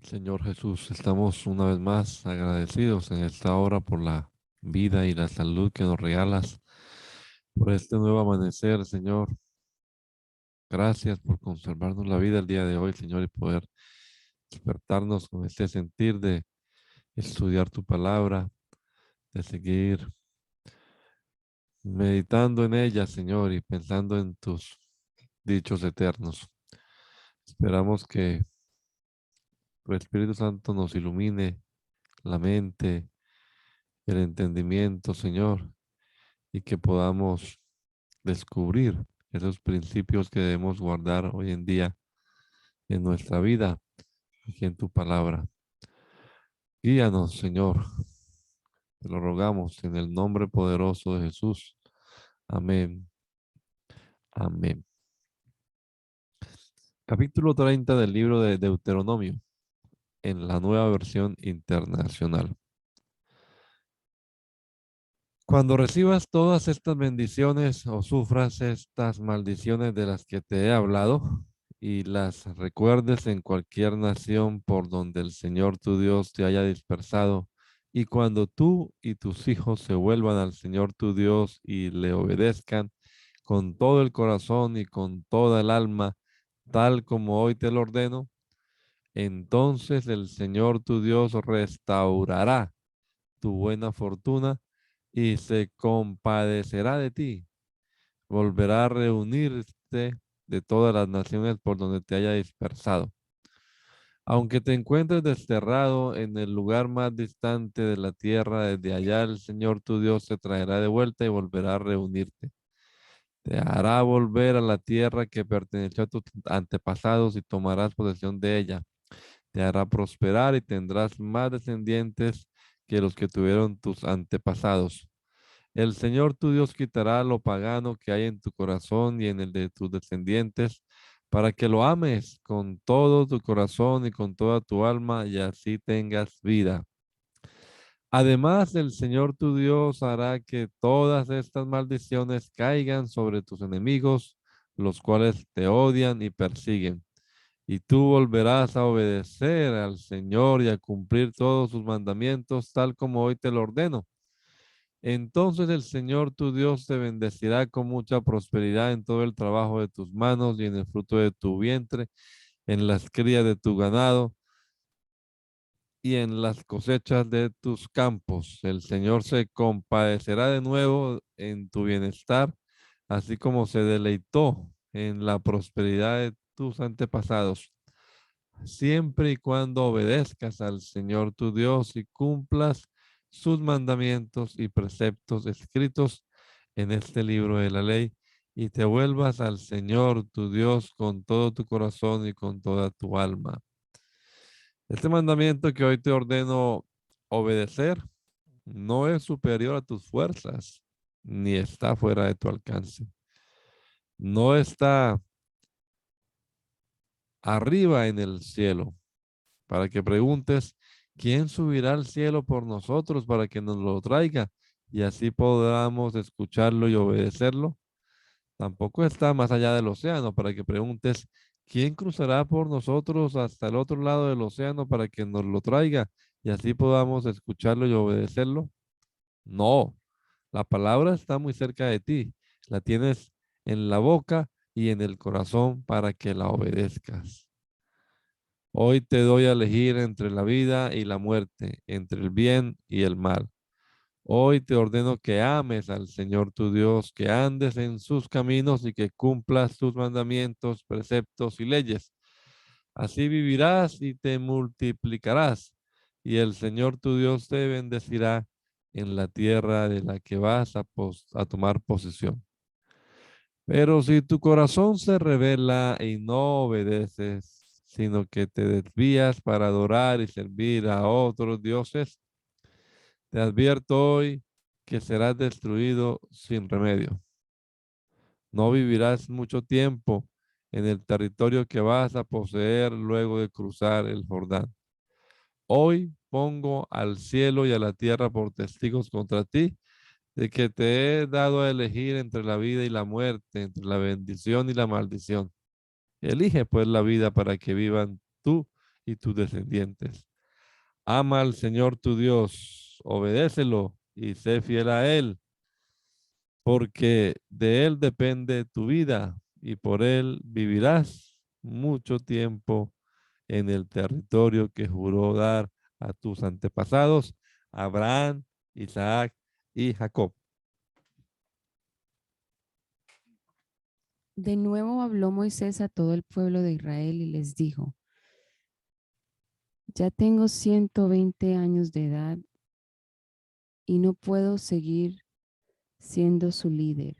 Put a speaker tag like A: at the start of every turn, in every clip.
A: Señor Jesús, estamos una vez más agradecidos en esta hora por la vida y la salud que nos regalas, por este nuevo amanecer, Señor. Gracias por conservarnos la vida el día de hoy, Señor, y poder despertarnos con este sentir de estudiar tu palabra, de seguir meditando en ella, Señor, y pensando en tus dichos eternos. Esperamos que tu Espíritu Santo nos ilumine la mente, el entendimiento, Señor, y que podamos descubrir esos principios que debemos guardar hoy en día en nuestra vida, aquí en tu palabra. Guíanos, Señor, te lo rogamos en el nombre poderoso de Jesús. Amén. Amén. Capítulo 30 del libro de Deuteronomio, en la nueva versión internacional. Cuando recibas todas estas bendiciones o sufras estas maldiciones de las que te he hablado y las recuerdes en cualquier nación por donde el Señor tu Dios te haya dispersado, y cuando tú y tus hijos se vuelvan al Señor tu Dios y le obedezcan con todo el corazón y con toda el alma, tal como hoy te lo ordeno, entonces el Señor tu Dios restaurará tu buena fortuna y se compadecerá de ti. Volverá a reunirte de todas las naciones por donde te haya dispersado. Aunque te encuentres desterrado en el lugar más distante de la tierra, desde allá el Señor tu Dios te traerá de vuelta y volverá a reunirte. Te hará volver a la tierra que perteneció a tus antepasados y tomarás posesión de ella. Te hará prosperar y tendrás más descendientes que los que tuvieron tus antepasados. El Señor tu Dios quitará lo pagano que hay en tu corazón y en el de tus descendientes, para que lo ames con todo tu corazón y con toda tu alma, y así tengas vida. Además, el Señor tu Dios hará que todas estas maldiciones caigan sobre tus enemigos, los cuales te odian y persiguen. Y tú volverás a obedecer al Señor y a cumplir todos sus mandamientos, tal como hoy te lo ordeno. Entonces el Señor tu Dios te bendecirá con mucha prosperidad en todo el trabajo de tus manos y en el fruto de tu vientre, en las crías de tu ganado y en las cosechas de tus campos. El Señor se compadecerá de nuevo en tu bienestar, así como se deleitó en la prosperidad de tus antepasados, siempre y cuando obedezcas al Señor tu Dios y cumplas sus mandamientos y preceptos escritos en este libro de la ley, y te vuelvas al Señor tu Dios con todo tu corazón y con toda tu alma. Este mandamiento que hoy te ordeno obedecer no es superior a tus fuerzas, ni está fuera de tu alcance. No está arriba en el cielo, para que preguntes, ¿quién subirá al cielo por nosotros para que nos lo traiga? Y así podamos escucharlo y obedecerlo. Tampoco está más allá del océano, para que preguntes, ¿quién cruzará por nosotros hasta el otro lado del océano para que nos lo traiga? Y así podamos escucharlo y obedecerlo. No, la palabra está muy cerca de ti. La tienes en la boca y en el corazón para que la obedezcas. Hoy te doy a elegir entre la vida y la muerte, entre el bien y el mal. Hoy te ordeno que ames al Señor tu Dios, que andes en sus caminos y que cumplas sus mandamientos, preceptos y leyes. Así vivirás y te multiplicarás, y el Señor tu Dios te bendecirá en la tierra de la que vas a tomar posesión. Pero si tu corazón se revela y no obedeces, sino que te desvías para adorar y servir a otros dioses, te advierto hoy que serás destruido sin remedio. No vivirás mucho tiempo en el territorio que vas a poseer luego de cruzar el Jordán. Hoy pongo al cielo y a la tierra por testigos contra ti, de que te he dado a elegir entre la vida y la muerte, entre la bendición y la maldición. Elige pues la vida para que vivan tú y tus descendientes. Ama al Señor tu Dios, obedécelo y sé fiel a Él, porque de Él depende tu vida y por Él vivirás mucho tiempo en el territorio que juró dar a tus antepasados, Abraham, Isaac y Jacob.
B: De nuevo habló Moisés a todo el pueblo de Israel y les dijo: ya tengo 120 años de edad y no puedo seguir siendo su líder.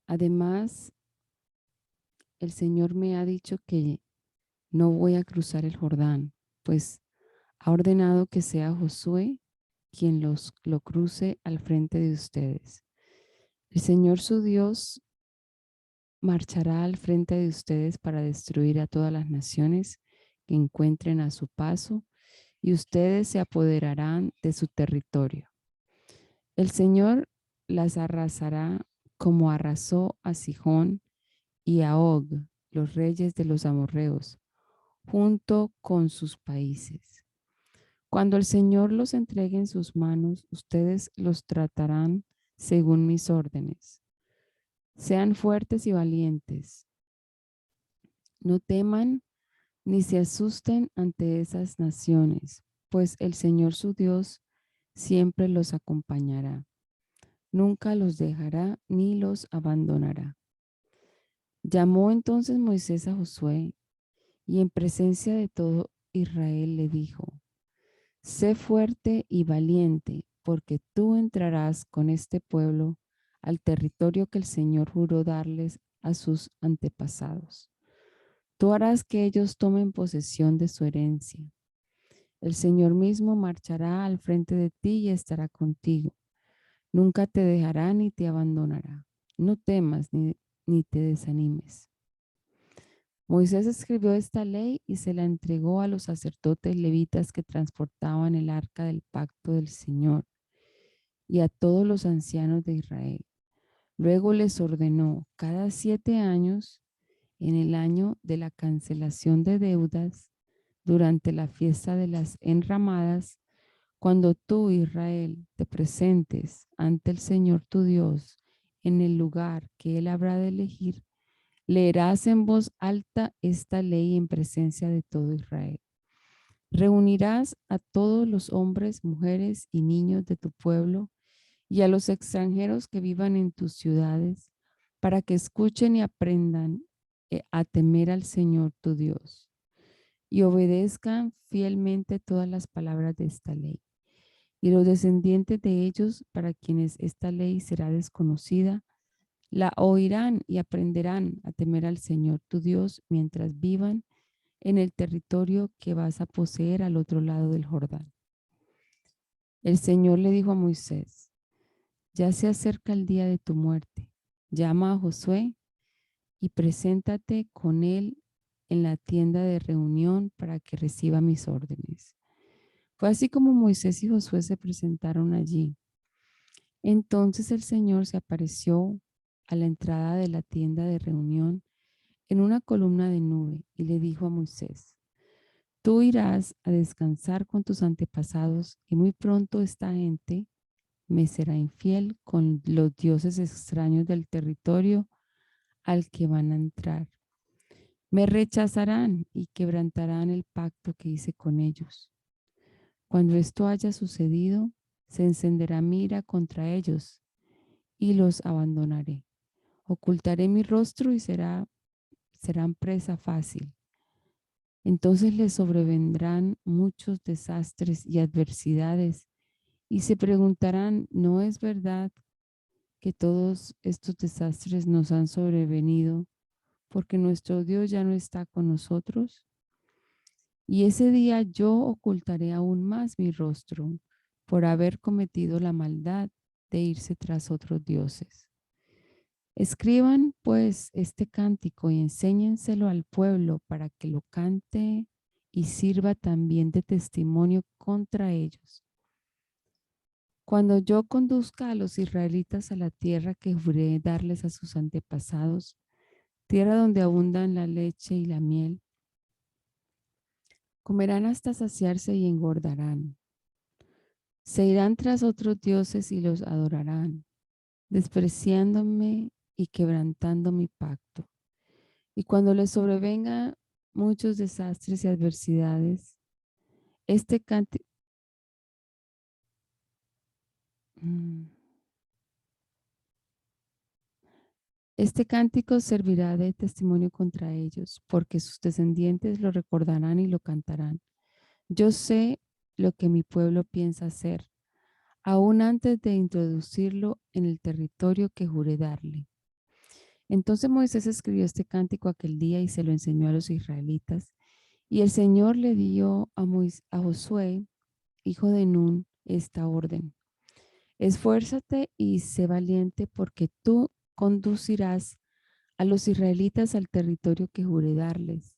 B: Además, el Señor me ha dicho que no voy a cruzar el Jordán, pues ha ordenado que sea Josué quien lo cruce al frente de ustedes. El Señor su Dios marchará al frente de ustedes para destruir a todas las naciones que encuentren a su paso, y ustedes se apoderarán de su territorio. El Señor las arrasará como arrasó a Sihón y a Og, los reyes de los amorreos, junto con sus países. Cuando el Señor los entregue en sus manos, ustedes los tratarán según mis órdenes. Sean fuertes y valientes. No teman ni se asusten ante esas naciones, pues el Señor su Dios siempre los acompañará. Nunca los dejará ni los abandonará. Llamó entonces Moisés a Josué y en presencia de todo Israel le dijo: sé fuerte y valiente, porque tú entrarás con este pueblo al territorio que el Señor juró darles a sus antepasados. Tú harás que ellos tomen posesión de su herencia. El Señor mismo marchará al frente de ti y estará contigo. Nunca te dejará ni te abandonará. No temas ni te desanimes. Moisés escribió esta ley y se la entregó a los sacerdotes levitas que transportaban el arca del pacto del Señor y a todos los ancianos de Israel. Luego les ordenó: cada 7 años, en el año de la cancelación de deudas, durante la fiesta de las enramadas, cuando tú, Israel, te presentes ante el Señor tu Dios en el lugar que Él habrá de elegir, leerás en voz alta esta ley en presencia de todo Israel. Reunirás a todos los hombres, mujeres y niños de tu pueblo y a los extranjeros que vivan en tus ciudades, para que escuchen y aprendan a temer al Señor tu Dios y obedezcan fielmente todas las palabras de esta ley. Y los descendientes de ellos, para quienes esta ley será desconocida, la oirán y aprenderán a temer al Señor tu Dios mientras vivan en el territorio que vas a poseer al otro lado del Jordán. El Señor le dijo a Moisés: ya se acerca el día de tu muerte. Llama a Josué y preséntate con él en la tienda de reunión para que reciba mis órdenes. Fue así como Moisés y Josué se presentaron allí. Entonces el Señor se apareció a la entrada de la tienda de reunión en una columna de nube y le dijo a Moisés: tú irás a descansar con tus antepasados y muy pronto esta gente me será infiel con los dioses extraños del territorio al que van a entrar. Me rechazarán y quebrantarán el pacto que hice con ellos. Cuando esto haya sucedido, se encenderá mi ira contra ellos y los abandonaré. Ocultaré mi rostro y serán presa fácil. Entonces les sobrevendrán muchos desastres y adversidades y se preguntarán: ¿no es verdad que todos estos desastres nos han sobrevenido porque nuestro Dios ya no está con nosotros? Y ese día yo ocultaré aún más mi rostro por haber cometido la maldad de irse tras otros dioses. Escriban pues este cántico y enséñenselo al pueblo para que lo cante y sirva también de testimonio contra ellos. Cuando yo conduzca a los israelitas a la tierra que juré darles a sus antepasados, tierra donde abundan la leche y la miel, Comerán hasta saciarse y engordarán. Se irán tras otros dioses y los adorarán, despreciándome y quebrantando mi pacto. Y cuando les sobrevenga muchos desastres y adversidades, este cántico... Este cántico servirá de testimonio contra ellos, porque sus descendientes lo recordarán y lo cantarán. Yo sé lo que mi pueblo piensa hacer, aún antes de introducirlo en el territorio que juré darle. Entonces Moisés escribió este cántico aquel día y se lo enseñó a los israelitas. Y el Señor le dio a Josué, hijo de Nun, esta orden. Esfuérzate y sé valiente, porque tú conducirás a los israelitas al territorio que juré darles,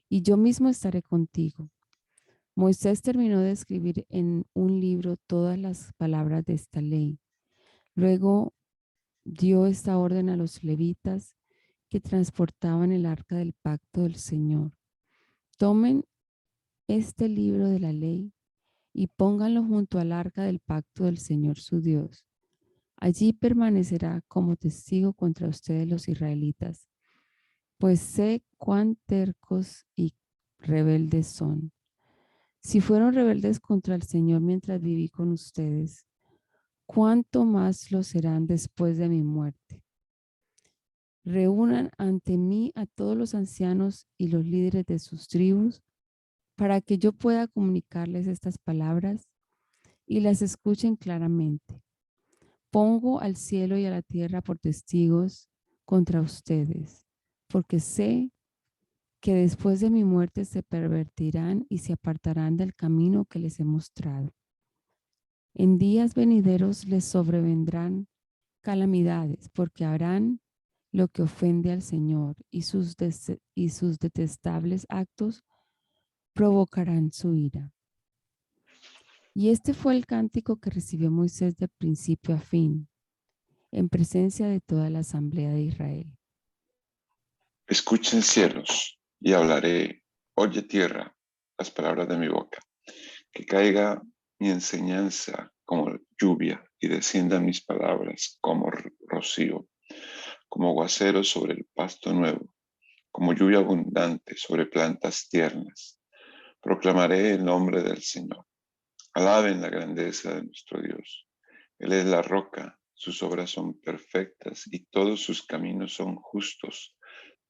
B: y yo mismo estaré contigo. Moisés terminó de escribir en un libro todas las palabras de esta ley. Luego dio esta orden a los levitas que transportaban el arca del pacto del Señor. Tomen este libro de la ley y pónganlo junto al arca del pacto del Señor su Dios. Allí permanecerá como testigo contra ustedes los israelitas, pues sé cuán tercos y rebeldes son. Si fueron rebeldes contra el Señor mientras viví con ustedes, ¿cuánto más lo serán después de mi muerte? Reúnan ante mí a todos los ancianos y los líderes de sus tribus para que yo pueda comunicarles estas palabras y las escuchen claramente. Pongo al cielo y a la tierra por testigos contra ustedes, porque sé que después de mi muerte se pervertirán y se apartarán del camino que les he mostrado. En días venideros les sobrevendrán calamidades, porque harán lo que ofende al Señor, y sus detestables actos provocarán su ira. Y este fue el cántico que recibió Moisés de principio a fin, en presencia de toda la asamblea de Israel.
C: Escuchen cielos y hablaré, oye tierra, las palabras de mi boca. Que caiga mi enseñanza como lluvia y desciendan mis palabras como rocío, como aguacero sobre el pasto nuevo, como lluvia abundante sobre plantas tiernas. Proclamaré el nombre del Señor. Alaben la grandeza de nuestro Dios. Él es la roca, sus obras son perfectas y todos sus caminos son justos.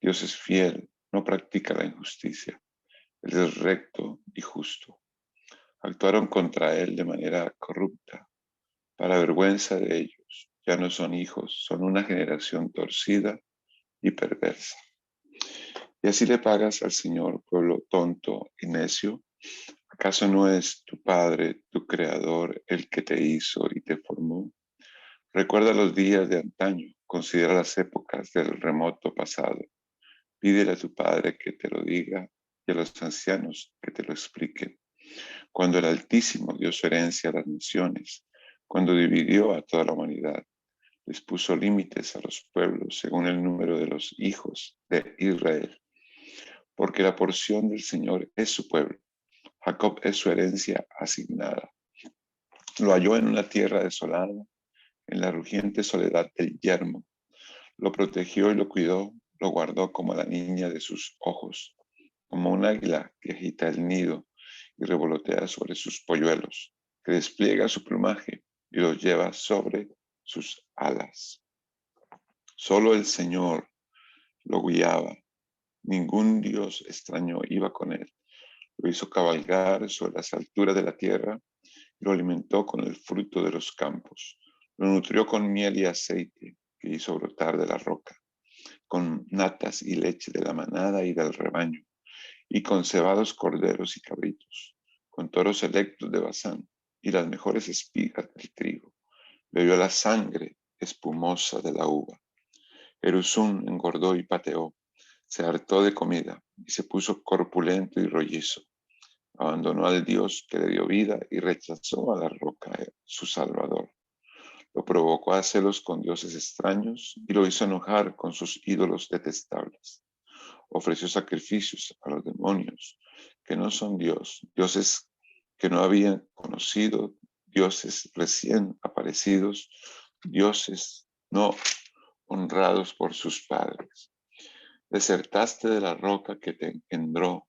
C: Dios es fiel, no practica la injusticia. Él es recto y justo. Actuaron contra él de manera corrupta. Para vergüenza de ellos, ya no son hijos, son una generación torcida y perversa. Y así le pagas al Señor, pueblo tonto y necio. ¿Acaso no es tu Padre, tu Creador, el que te hizo y te formó? Recuerda los días de antaño, considera las épocas del remoto pasado. Pídele a tu Padre que te lo diga y a los ancianos que te lo expliquen. Cuando el Altísimo dio su herencia a las naciones, cuando dividió a toda la humanidad, les puso límites a los pueblos según el número de los hijos de Israel. Porque la porción del Señor es su pueblo, Jacob es su herencia asignada. Lo halló en una tierra desolada, en la rugiente soledad del yermo. Lo protegió y lo cuidó, lo guardó como la niña de sus ojos, como un águila que agita el nido y revolotea sobre sus polluelos, que despliega su plumaje y los lleva sobre sus alas. Solo el Señor lo guiaba, ningún dios extraño iba con él. Lo hizo cabalgar sobre las alturas de la tierra y lo alimentó con el fruto de los campos. Lo nutrió con miel y aceite que hizo brotar de la roca, con natas y leche de la manada y del rebaño, y con cebados corderos y cabritos, con toros selectos de Basán y las mejores espigas del trigo. Bebió la sangre espumosa de la uva. Eruzún engordó y pateó, se hartó de comida y se puso corpulento y rollizo. Abandonó al Dios que le dio vida y rechazó a la roca, su Salvador. Lo provocó a celos con dioses extraños y lo hizo enojar con sus ídolos detestables. Ofreció sacrificios a los demonios que no son Dios, dioses que no habían conocido, dioses recién aparecidos, dioses no honrados por sus padres. Desertaste de la roca que te engendró,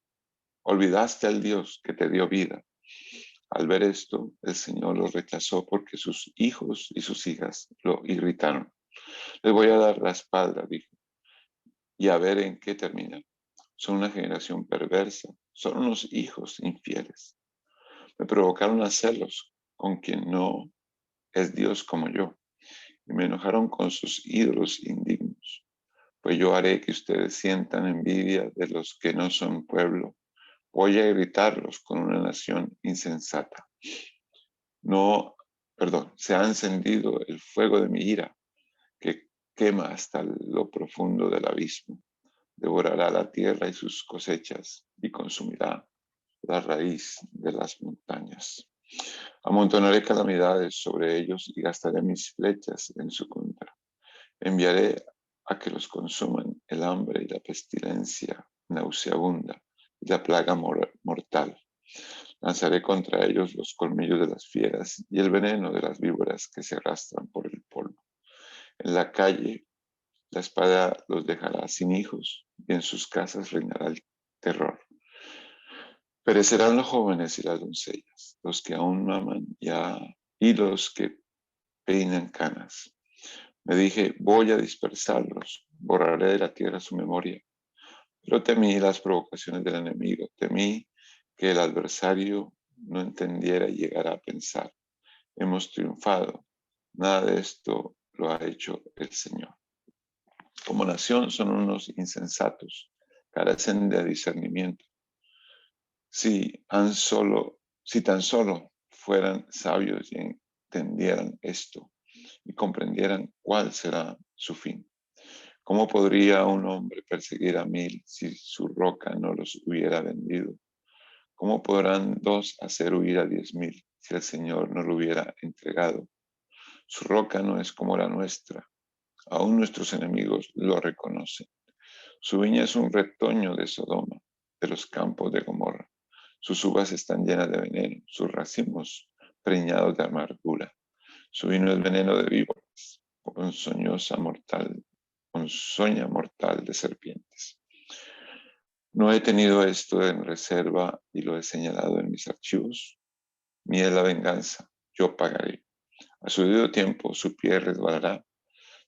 C: olvidaste al Dios que te dio vida. Al ver esto, el Señor los rechazó porque sus hijos y sus hijas lo irritaron. Les voy a dar la espalda, dijo, y a ver en qué termina. Son una generación perversa, son unos hijos infieles. Me provocaron a celos con quien no es Dios como yo, y me enojaron con sus ídolos indignos. Pues yo haré que ustedes sientan envidia de los que no son pueblo. Voy a irritarlos con una nación insensata. Se ha encendido el fuego de mi ira, que quema hasta lo profundo del abismo. Devorará la tierra y sus cosechas, y consumirá la raíz de las montañas. Amontonaré calamidades sobre ellos y gastaré mis flechas en su contra. Enviaré a que los consuman el hambre y la pestilencia nauseabunda y la plaga mortal. Lanzaré contra ellos los colmillos de las fieras y el veneno de las víboras que se arrastran por el polvo. En la calle la espada los dejará sin hijos y en sus casas reinará el terror. Perecerán los jóvenes y las doncellas, los que aún maman y los que peinan canas. Me dije, voy a dispersarlos, borraré de la tierra su memoria. Pero temí las provocaciones del enemigo, temí que el adversario no entendiera y llegara a pensar, hemos triunfado, nada de esto lo ha hecho el Señor. Como nación son unos insensatos, carecen de discernimiento. Si tan solo fueran sabios y entendieran esto y comprendieran cuál será su fin. ¿Cómo podría un hombre perseguir a 1000 si su roca no los hubiera vendido? ¿Cómo podrán 2 hacer huir a 10,000 si el Señor no lo hubiera entregado? Su roca no es como la nuestra. Aún nuestros enemigos lo reconocen. Su viña es un retoño de Sodoma, de los campos de Gomorra. Sus uvas están llenas de veneno, sus racimos preñados de amargura. Su vino es veneno de víboras, ponzoña mortal de serpientes. No he tenido esto en reserva y lo he señalado en mis archivos. Mía es la venganza, yo pagaré. A su debido tiempo su pie resbalará,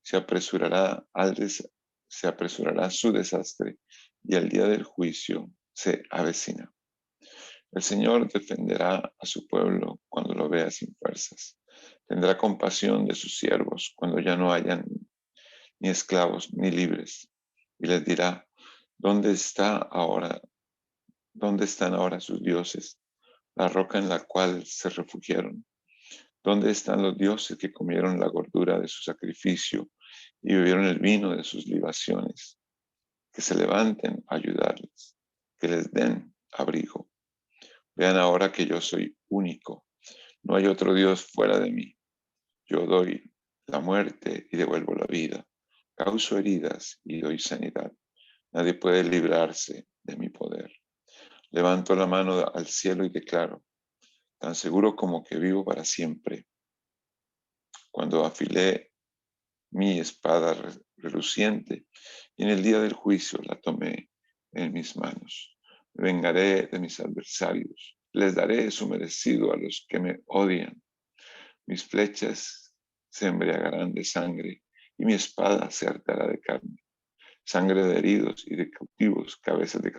C: se apresurará su desastre y el día del juicio se avecina. El Señor defenderá a su pueblo cuando lo vea sin fuerzas. Tendrá compasión de sus siervos cuando ya no hayan ni esclavos ni libres. Y les dirá, ¿dónde están ahora sus dioses? La roca en la cual se refugiaron. ¿Dónde están los dioses que comieron la gordura de su sacrificio y bebieron el vino de sus libaciones? Que se levanten a ayudarles, que les den abrigo. Vean ahora que yo soy único. No hay otro Dios fuera de mí. Yo doy la muerte y devuelvo la vida. Causo heridas y doy sanidad. Nadie puede librarse de mi poder. Levanto la mano al cielo y declaro, tan seguro como que vivo para siempre. Cuando afilé mi espada reluciente y en el día del juicio la tomé en mis manos. Me vengaré de mis adversarios. Les daré su merecido a los que me odian. Mis flechas se embriagarán de sangre y mi espada se hartará de carne. Sangre de heridos y de cautivos, cabezas de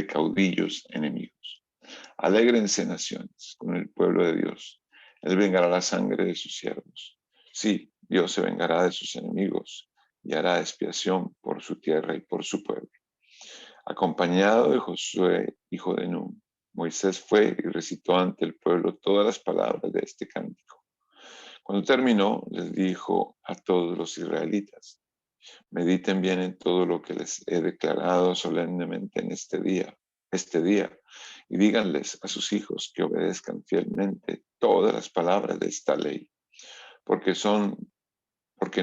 C: caudillos enemigos. Alégrense naciones con el pueblo de Dios. Él vengará la sangre de sus siervos. Sí, Dios se vengará de sus enemigos y hará expiación por su tierra y por su pueblo. Acompañado de Josué, hijo de Nun, Moisés fue y recitó ante el pueblo todas las palabras de este cántico. Cuando terminó, les dijo a todos los israelitas, mediten bien en todo lo que les he declarado solemnemente en este día, y díganles a sus hijos que obedezcan fielmente todas las palabras de esta ley, porque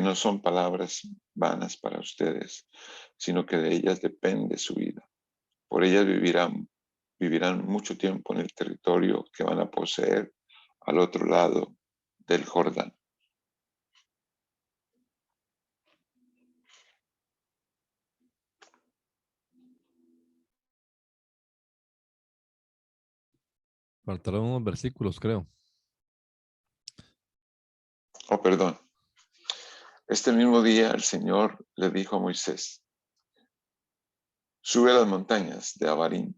C: no son palabras vanas para ustedes, sino que de ellas depende su vida. Por ellas vivirán vivirán mucho tiempo en el territorio que van a poseer al otro lado del Jordán.
A: Faltaron unos versículos, creo.
C: Oh, perdón. Este mismo día el Señor le dijo a Moisés: sube a las montañas de Abarim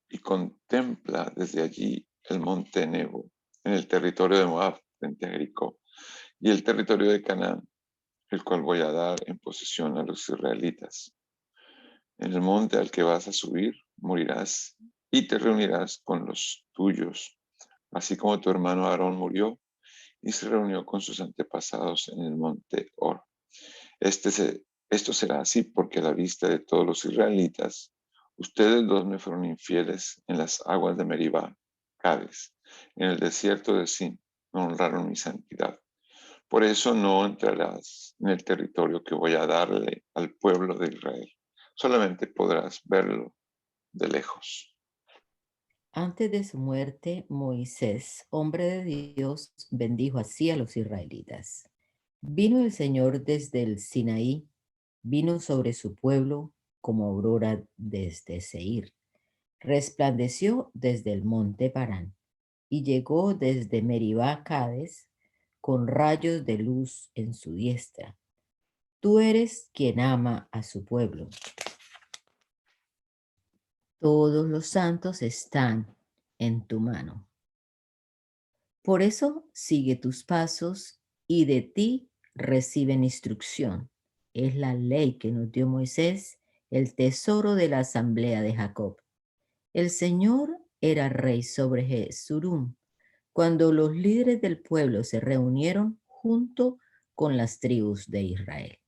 C: y contempla desde allí el monte Nebo, en el territorio de Moab, frente a Jericó, y el territorio de Canaán, el cual voy a dar en posesión a los israelitas. En el monte al que vas a subir morirás y te reunirás con los tuyos, así como tu hermano Aarón murió y se reunió con sus antepasados en el monte Hor. Esto será así porque a la vista de todos los israelitas, ustedes dos me fueron infieles en las aguas de Meribá, Cades, en el desierto de Sin, no honraron mi santidad. Por eso no entrarás en el territorio que voy a darle al pueblo de Israel. Solamente podrás verlo de lejos.
D: Antes de su muerte, Moisés, hombre de Dios, bendijo así a los israelitas. Vino el Señor desde el Sinaí, vino sobre su pueblo como aurora desde Seir. Resplandeció desde el monte Parán y llegó desde Meribá Cades con rayos de luz en su diestra. Tú eres quien ama a su pueblo. Todos los santos están en tu mano. Por eso sigue tus pasos y de ti reciben instrucción. Es la ley que nos dio Moisés, el tesoro de la asamblea de Jacob. El Señor era rey sobre Jesurum, cuando los líderes del pueblo se reunieron junto con las tribus de Israel.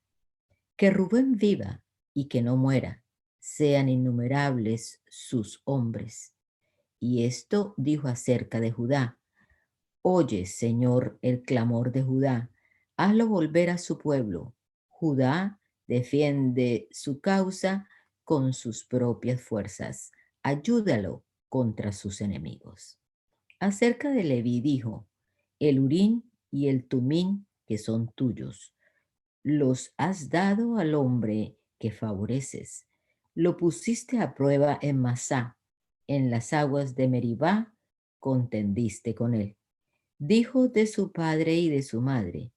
D: Que Rubén viva y que no muera, sean innumerables sus hombres. Y esto dijo acerca de Judá: oye, Señor, el clamor de Judá, hazlo volver a su pueblo. Judá defiende su causa con sus propias fuerzas. Ayúdalo contra sus enemigos. Acerca de Leví dijo: el Urín y el Tumín que son tuyos, los has dado al hombre que favoreces. Lo pusiste a prueba en Masá, en las aguas de Meribá contendiste con él. Dijo de su padre y de su madre,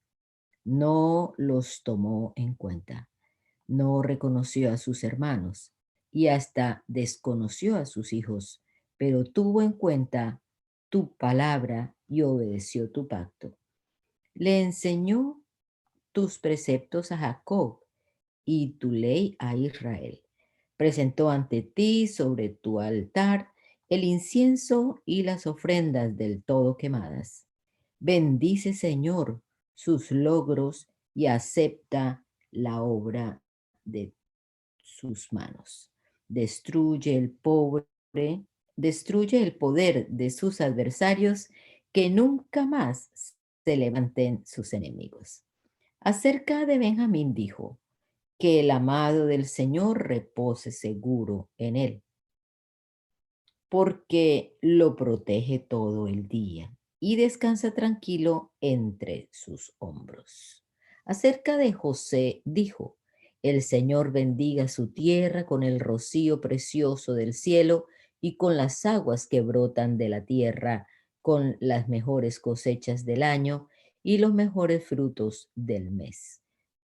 D: no los tomó en cuenta, no reconoció a sus hermanos y hasta desconoció a sus hijos, pero tuvo en cuenta tu palabra y obedeció tu pacto. Le enseñó tus preceptos a Jacob y tu ley a Israel. Presentó ante ti sobre tu altar el incienso y las ofrendas del todo quemadas. Bendice, Señor, sus logros y acepta la obra de sus manos. Destruye el pobre, destruye el poder de sus adversarios, que nunca más se levanten sus enemigos. Acerca de Benjamín dijo: que el amado del Señor repose seguro en él, porque lo protege todo el día y descansa tranquilo entre sus hombros. Acerca de José dijo: el Señor bendiga su tierra con el rocío precioso del cielo y con las aguas que brotan de la tierra, con las mejores cosechas del año y los mejores frutos del mes,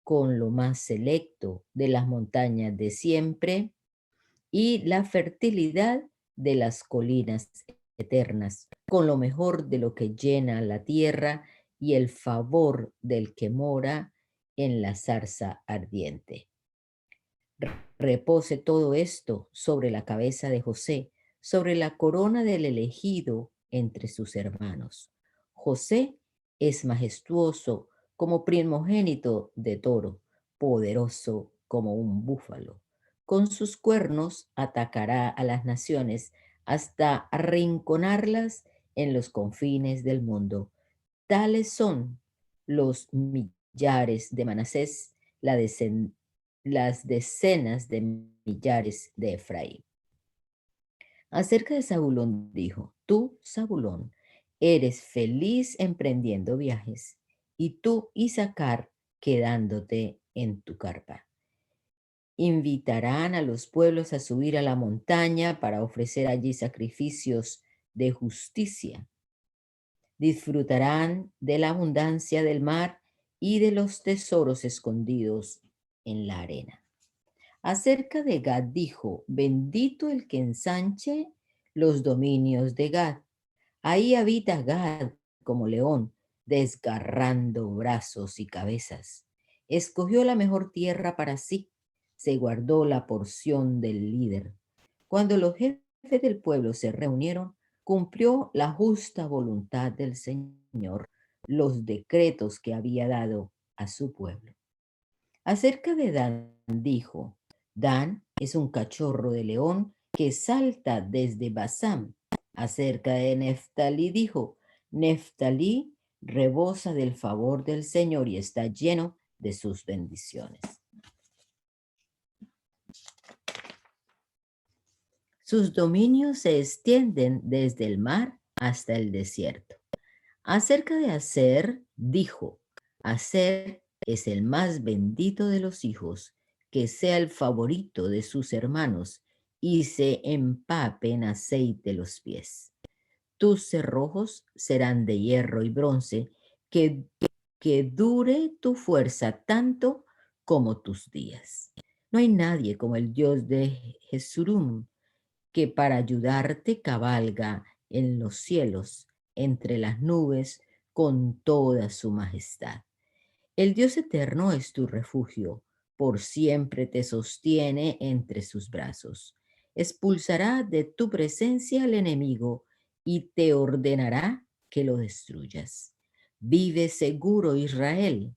D: con lo más selecto de las montañas de siempre y la fertilidad de las colinas eternas, con lo mejor de lo que llena la tierra y el favor del que mora en la zarza ardiente. Repose todo esto sobre la cabeza de José, sobre la corona del elegido entre sus hermanos. José es majestuoso como primogénito de toro, poderoso como un búfalo. Con sus cuernos atacará a las naciones hasta arrinconarlas en los confines del mundo. Tales son los millares de Manasés, las decenas de millares de Efraín. Acerca de Zabulón dijo, tú, Zabulón, eres feliz emprendiendo viajes, y tú, Isaacar, quedándote en tu carpa. Invitarán a los pueblos a subir a la montaña para ofrecer allí sacrificios de justicia. Disfrutarán de la abundancia del mar y de los tesoros escondidos en la arena. Acerca de Gad dijo, bendito el que ensanche los dominios de Gad. Ahí habita Gad como león, desgarrando brazos y cabezas. Escogió la mejor tierra para sí, se guardó la porción del líder. Cuando los jefes del pueblo se reunieron, cumplió la justa voluntad del Señor, los decretos que había dado a su pueblo. Acerca de Dan dijo, Dan es un cachorro de león que salta desde Basán. Acerca de Neftalí dijo, Neftalí rebosa del favor del Señor y está lleno de sus bendiciones. Sus dominios se extienden desde el mar hasta el desierto. Acerca de Aser dijo, Aser es el más bendito de los hijos, que sea el favorito de sus hermanos y se empape en aceite los pies. Tus cerrojos serán de hierro y bronce, que dure tu fuerza tanto como tus días. No hay nadie como el Dios de Jesurum, que para ayudarte cabalga en los cielos, entre las nubes, con toda su majestad. El Dios eterno es tu refugio, por siempre te sostiene entre sus brazos. Expulsará de tu presencia al enemigo y te ordenará que lo destruyas. Vive seguro, Israel.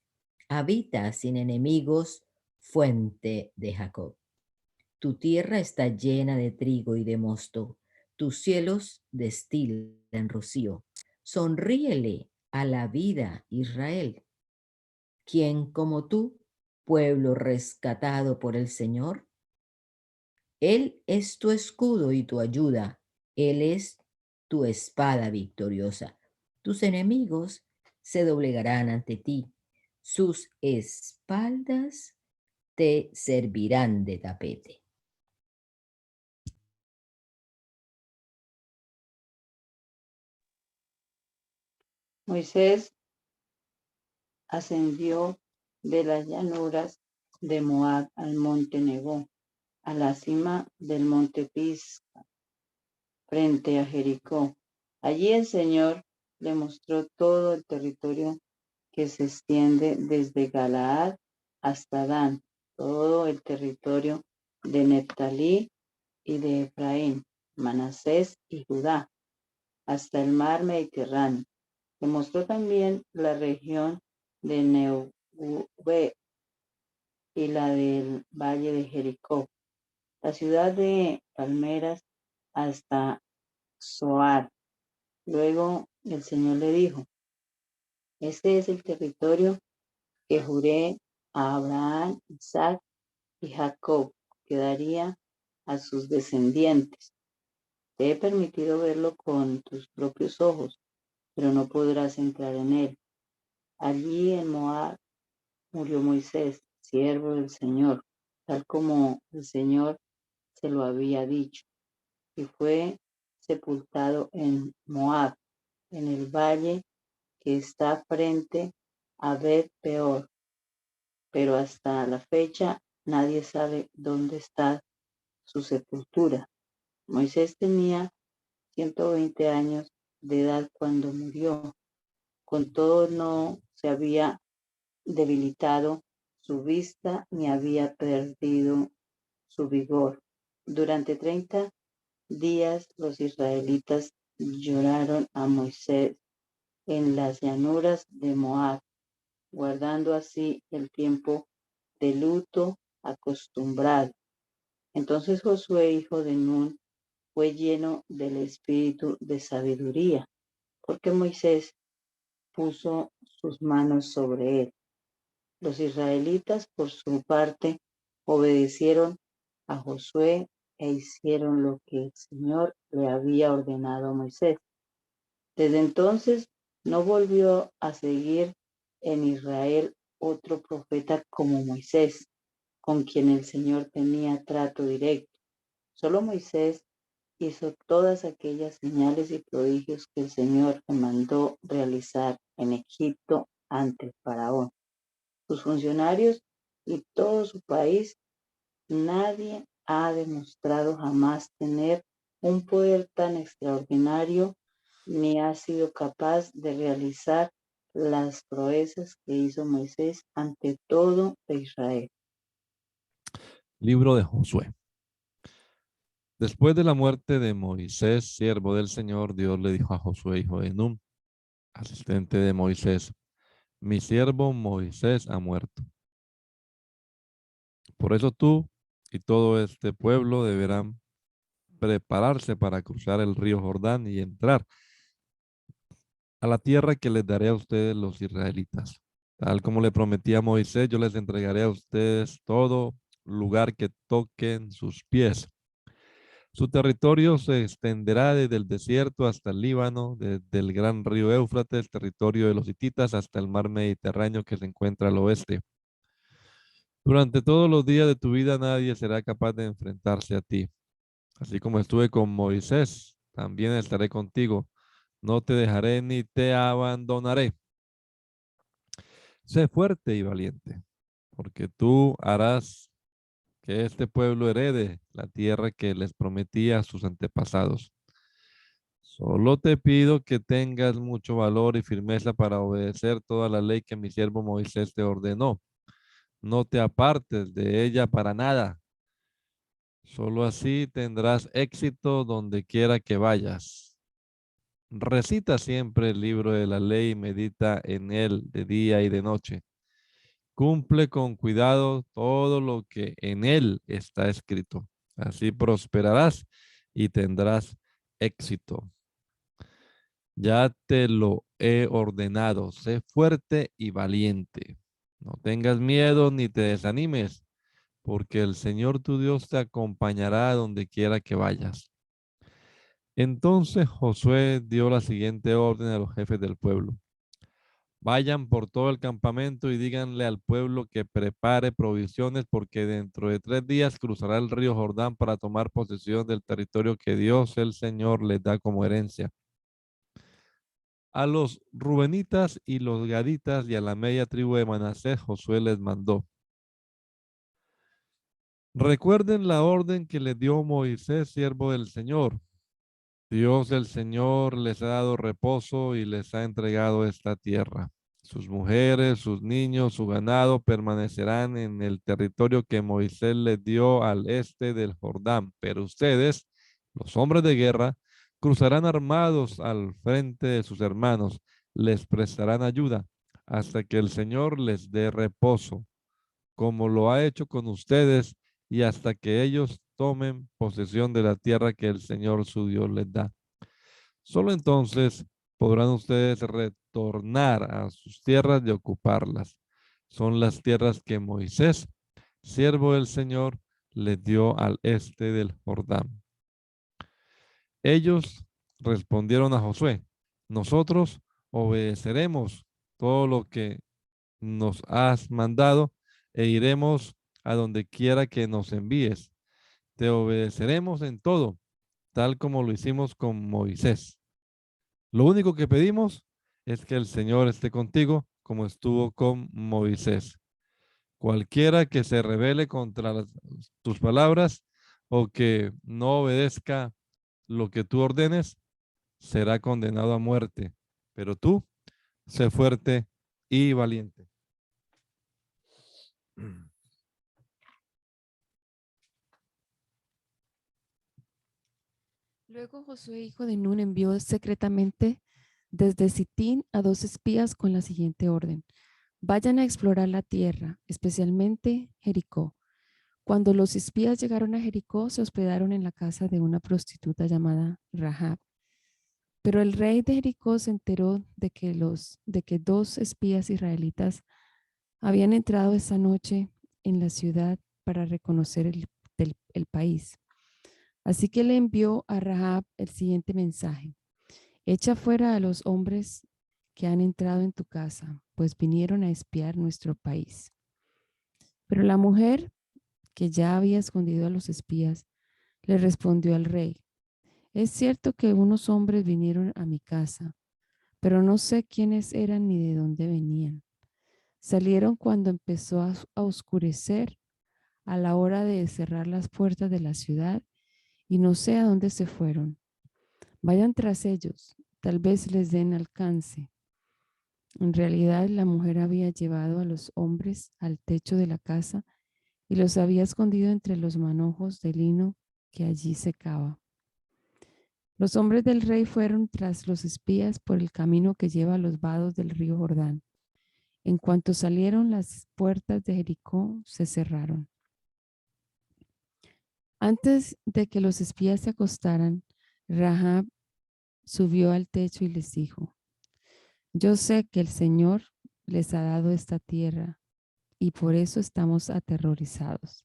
D: Habita sin enemigos, fuente de Jacob. Tu tierra está llena de trigo y de mosto. Tus cielos destilan rocío. Sonríele a la vida, Israel. ¿Quién como tú, pueblo rescatado por el Señor? Él es tu escudo y tu ayuda. Él es tu espada victoriosa. Tus enemigos se doblegarán ante ti. Sus espaldas te servirán de tapete.
E: Moisés ascendió de las llanuras de Moab al monte Nebo, a la cima del monte Pisga, frente a Jericó. Allí el Señor le mostró todo el territorio que se extiende desde Galaad hasta Dan, todo el territorio de Neftalí y de Efraín, Manasés y Judá, hasta el mar Mediterráneo. Le mostró también la región de Neugub y la del valle de Jericó, la ciudad de palmeras hasta Zoar. Luego el Señor le dijo, este es el territorio que juré a Abraham, Isaac y Jacob, que daría a sus descendientes. Te he permitido verlo con tus propios ojos, pero no podrás entrar en él. Allí en Moab murió Moisés, siervo del Señor, tal como el Señor se lo había dicho, y fue sepultado en Moab, en el valle que está frente a Bet Peor, pero hasta la fecha nadie sabe dónde está su sepultura. Moisés tenía 120 años de edad cuando murió. Con todo no se había debilitado su vista ni había perdido su vigor. Durante 30 días los israelitas lloraron a Moisés en las llanuras de Moab, guardando así el tiempo de luto acostumbrado. Entonces Josué, hijo de Nun, fue lleno del espíritu de sabiduría, porque Moisés puso sus manos sobre él. Los israelitas, por su parte, obedecieron a Josué e hicieron lo que el Señor le había ordenado a Moisés. Desde entonces no volvió a seguir en Israel otro profeta como Moisés, con quien el Señor tenía trato directo. Solo Moisés hizo todas aquellas señales y prodigios que el Señor le mandó realizar en Egipto ante el faraón, sus funcionarios y todo su país. Nadie ha demostrado jamás tener un poder tan extraordinario ni ha sido capaz de realizar las proezas que hizo Moisés ante todo de Israel.
A: Libro de Josué. Después de la muerte de Moisés, siervo del Señor, Dios le dijo a Josué, hijo de Nun, asistente de Moisés: mi siervo Moisés ha muerto. Por eso tú y todo este pueblo deberán prepararse para cruzar el río Jordán y entrar a la tierra que les daré a ustedes los israelitas. Tal como le prometí a Moisés, yo les entregaré a ustedes todo lugar que toquen sus pies. Su territorio se extenderá desde el desierto hasta el Líbano, desde el gran río Éufrates, territorio de los hititas, hasta el mar Mediterráneo que se encuentra al oeste. Durante todos los días de tu vida nadie será capaz de enfrentarse a ti. Así como estuve con Moisés, también estaré contigo. No te dejaré ni te abandonaré. Sé fuerte y valiente, porque tú harás que este pueblo herede la tierra que les prometí a sus antepasados. Solo te pido que tengas mucho valor y firmeza para obedecer toda la ley que mi siervo Moisés te ordenó. No te apartes de ella para nada. Solo así tendrás éxito donde quiera que vayas. Recita siempre el libro de la ley y medita en él de día y de noche. Cumple con cuidado todo lo que en él está escrito. Así prosperarás y tendrás éxito. Ya te lo he ordenado. Sé fuerte y valiente. No tengas miedo ni te desanimes, porque el Señor tu Dios te acompañará a donde quiera que vayas. Entonces Josué dio la siguiente orden a los jefes del pueblo: vayan por todo el campamento y díganle al pueblo que prepare provisiones, porque dentro de 3 días cruzará el río Jordán para tomar posesión del territorio que Dios el Señor les da como herencia. A los rubenitas y los gaditas y a la media tribu de Manasés Josué les mandó: recuerden la orden que les dio Moisés, siervo del Señor. Dios el Señor les ha dado reposo y les ha entregado esta tierra. Sus mujeres, sus niños, su ganado permanecerán en el territorio que Moisés les dio al este del Jordán. Pero ustedes, los hombres de guerra, cruzarán armados al frente de sus hermanos, les prestarán ayuda hasta que el Señor les dé reposo, como lo ha hecho con ustedes, y hasta que ellos tomen posesión de la tierra que el Señor su Dios les da. Solo entonces podrán ustedes retornar a sus tierras y ocuparlas. Son las tierras que Moisés, siervo del Señor, les dio al este del Jordán. Ellos respondieron a Josué: nosotros obedeceremos todo lo que nos has mandado e iremos a donde quiera que nos envíes. Te obedeceremos en todo, tal como lo hicimos con Moisés. Lo único que pedimos es que el Señor esté contigo como estuvo con Moisés. Cualquiera que se rebele contra tus palabras o que no obedezca lo que tú ordenes, será condenado a muerte. Pero tú, sé fuerte y valiente.
B: Luego Josué, hijo de Nun, envió secretamente desde Sitín a 2 espías con la siguiente orden: vayan a explorar la tierra, especialmente Jericó. Cuando los espías llegaron a Jericó, se hospedaron en la casa de una prostituta llamada Rahab. Pero el rey de Jericó se enteró de que 2 espías israelitas habían entrado esa noche en la ciudad para reconocer el país. Así que le envió a Rahab el siguiente mensaje: echa fuera a los hombres que han entrado en tu casa, pues vinieron a espiar nuestro país. Pero la mujer, que ya había escondido a los espías, le respondió al rey: es cierto que unos hombres vinieron a mi casa, pero no sé quiénes eran ni de dónde venían. Salieron cuando empezó a oscurecer, a la hora de cerrar las puertas de la ciudad, y no sé a dónde se fueron. Vayan tras ellos, tal vez les den alcance. En realidad, la mujer había llevado a los hombres al techo de la casa y los había escondido entre los manojos de lino que allí secaba. Los hombres del rey fueron tras los espías por el camino que lleva a los vados del río Jordán. En cuanto salieron, las puertas de Jericó se cerraron. Antes de que los espías se acostaran, Rahab subió al techo y les dijo: yo sé que el Señor les ha dado esta tierra y por eso estamos aterrorizados.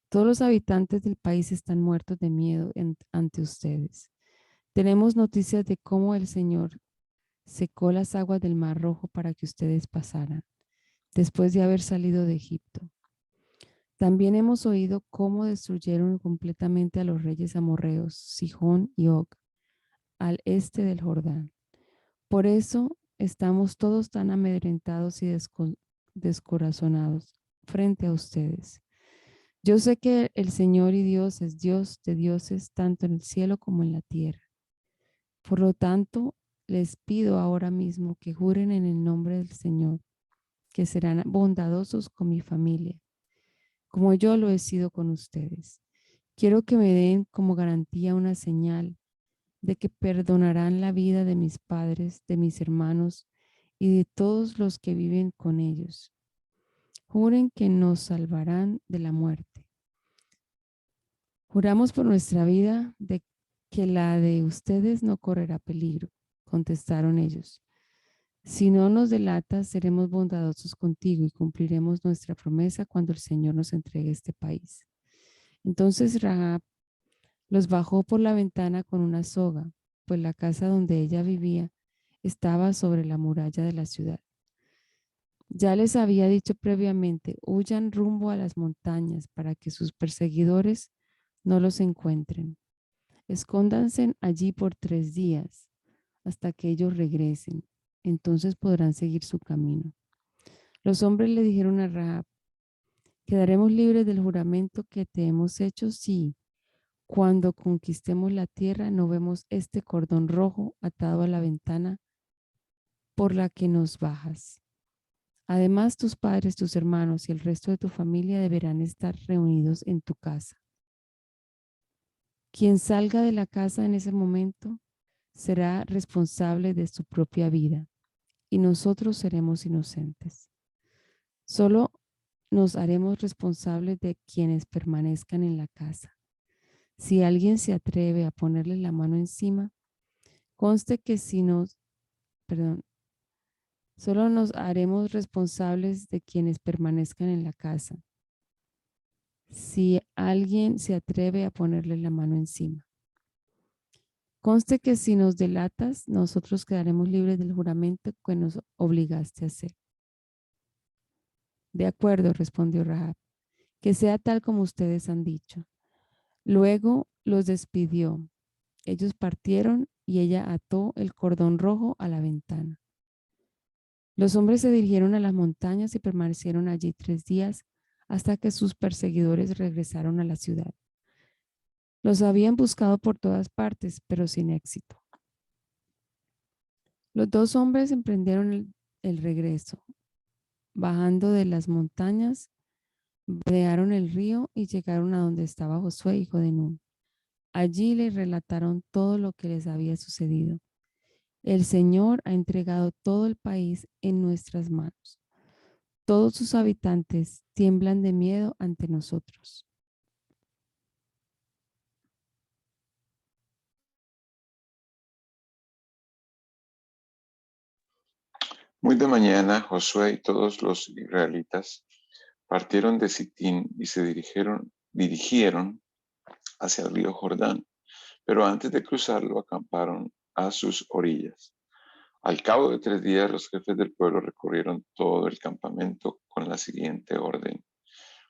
B: Todos los habitantes del país están muertos de miedo ante ustedes. Tenemos noticias de cómo el Señor secó las aguas del Mar Rojo para que ustedes pasaran, después de haber salido de Egipto. También hemos oído cómo destruyeron completamente a los reyes amorreos, Sihón y Og, al este del Jordán. Por eso estamos todos tan amedrentados y descorazonados frente a ustedes. Yo sé que el Señor y Dios es Dios de dioses, tanto en el cielo como en la tierra. Por lo tanto, les pido ahora mismo que juren en el nombre del Señor, que serán bondadosos con mi familia, como yo lo he sido con ustedes. Quiero que me den como garantía una señal de que perdonarán la vida de mis padres, de mis hermanos y de todos los que viven con ellos. Juren que nos salvarán de la muerte. Juramos por nuestra vida de que la de ustedes no correrá peligro, contestaron ellos. Si no nos delatas, seremos bondadosos contigo y cumpliremos nuestra promesa cuando el Señor nos entregue este país. Entonces Rahab los bajó por la ventana con una soga, pues la casa donde ella vivía estaba sobre la muralla de la ciudad. Ya les había dicho previamente: huyan rumbo a las montañas para que sus perseguidores no los encuentren. Escóndanse allí por 3 días hasta que ellos regresen. Entonces podrán seguir su camino. Los hombres le dijeron a Rahab: quedaremos libres del juramento que te hemos hecho si, cuando conquistemos la tierra, no vemos este cordón rojo atado a la ventana por la que nos bajas. Además, tus padres, tus hermanos y el resto de tu familia deberán estar reunidos en tu casa. Quien salga de la casa en ese momento será responsable de su propia vida y nosotros seremos inocentes. Solo nos haremos responsables de quienes permanezcan en la casa. Si alguien se atreve a ponerle la mano encima, conste que solo nos haremos responsables de quienes permanezcan en la casa. Si alguien se atreve a ponerle la mano encima. Conste que si nos delatas, nosotros quedaremos libres del juramento que nos obligaste a hacer. De acuerdo, respondió Rahab, que sea tal como ustedes han dicho. Luego los despidió. Ellos partieron y ella ató el cordón rojo a la ventana. Los hombres se dirigieron a las montañas y permanecieron allí 3 días hasta que sus perseguidores regresaron a la ciudad. Los habían buscado por todas partes, pero sin éxito. Los 2 hombres emprendieron el regreso. Bajando de las montañas, bordearon el río y llegaron a donde estaba Josué, hijo de Nun. Allí le relataron todo lo que les había sucedido. El Señor ha entregado todo el país en nuestras manos. Todos sus habitantes tiemblan de miedo ante nosotros.
C: Muy de mañana, Josué y todos los israelitas partieron de Sitín y se dirigieron hacia el río Jordán, pero antes de cruzarlo acamparon a sus orillas. Al cabo de 3 días, los jefes del pueblo recorrieron todo el campamento con la siguiente orden: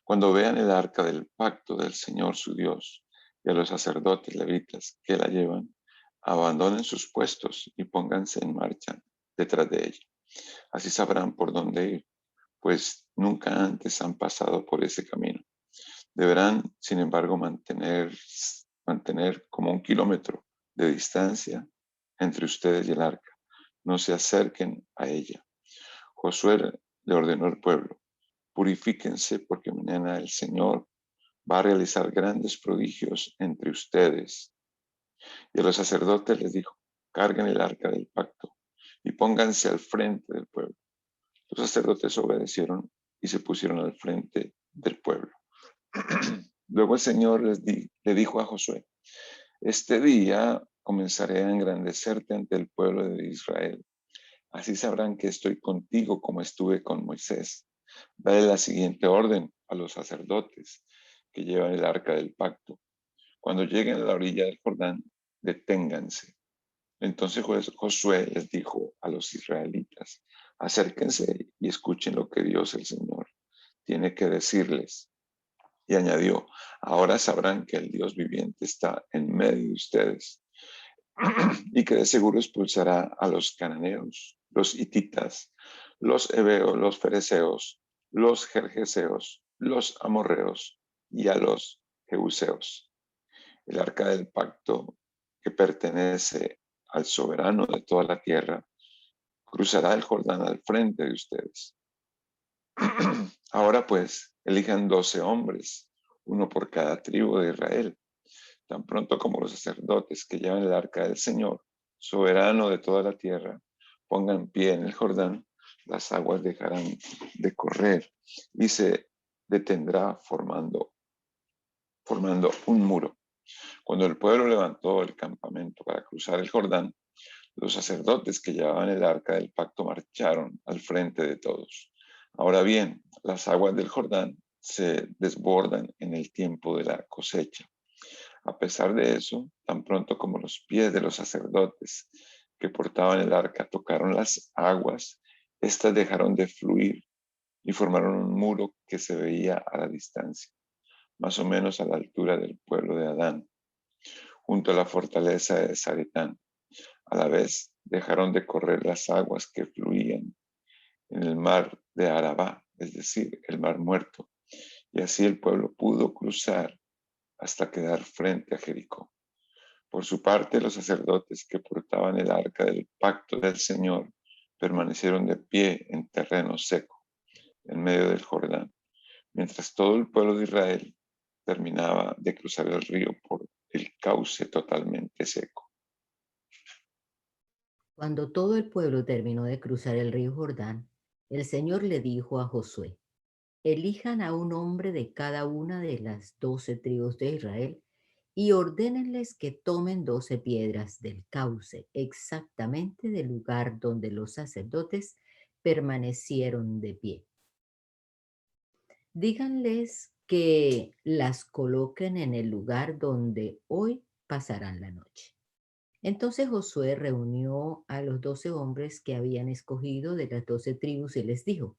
C: cuando vean el arca del pacto del Señor su Dios y a los sacerdotes levitas que la llevan, abandonen sus puestos y pónganse en marcha detrás de ella. Así sabrán por dónde ir, pues nunca antes han pasado por ese camino. Deberán, sin embargo, mantener como 1 kilómetro de distancia entre ustedes y el arca. No se acerquen a ella. Josué le ordenó al pueblo: purifíquense, porque mañana el Señor va a realizar grandes prodigios entre ustedes. Y a los sacerdotes les dijo: carguen el arca del pacto y pónganse al frente del pueblo. Los sacerdotes obedecieron y se pusieron al frente del pueblo. Luego el Señor le dijo a Josué: este día comenzaré a engrandecerte ante el pueblo de Israel. Así sabrán que estoy contigo como estuve con Moisés. Dale la siguiente orden a los sacerdotes que llevan el arca del pacto: cuando lleguen a la orilla del Jordán, deténganse. Entonces Josué les dijo a los israelitas: acérquense y escuchen lo que Dios el Señor tiene que decirles. Y añadió: ahora sabrán que el Dios viviente está en medio de ustedes y que de seguro expulsará a los cananeos, los hititas, los heveos, los fereceos, los jerjeseos, los amorreos y a los jebuseos. El arca del pacto, que pertenece al soberano de toda la tierra, cruzará el Jordán al frente de ustedes. Ahora pues, elijan 12 hombres, uno por cada tribu de Israel. Tan pronto como los sacerdotes que llevan el arca del Señor, soberano de toda la tierra, pongan pie en el Jordán, las aguas dejarán de correr y se detendrá formando un muro. Cuando el pueblo levantó el campamento para cruzar el Jordán, los sacerdotes que llevaban el arca del pacto marcharon al frente de todos. Ahora bien, las aguas del Jordán se desbordan en el tiempo de la cosecha. A pesar de eso, tan pronto como los pies de los sacerdotes que portaban el arca tocaron las aguas, éstas dejaron de fluir y formaron un muro que se veía a la distancia, más o menos a la altura del pueblo de Adán, junto a la fortaleza de Zaretán. A la vez dejaron de correr las aguas que fluían en el mar de Arabá, es decir, el mar muerto, y así el pueblo pudo cruzar hasta quedar frente a Jericó. Por su parte, los sacerdotes que portaban el arca del pacto del Señor permanecieron de pie en terreno seco, en medio del Jordán, mientras todo el pueblo de Israel terminaba de cruzar el río por el cauce totalmente seco.
D: Cuando todo el pueblo terminó de cruzar el río Jordán, el Señor le dijo a Josué: elijan a un hombre de cada una de las 12 tribus de Israel y ordénenles que tomen 12 piedras del cauce, exactamente del lugar donde los sacerdotes permanecieron de pie. Díganles que las coloquen en el lugar donde hoy pasarán la noche. Entonces Josué reunió a los 12 hombres que habían escogido de las 12 tribus y les dijo: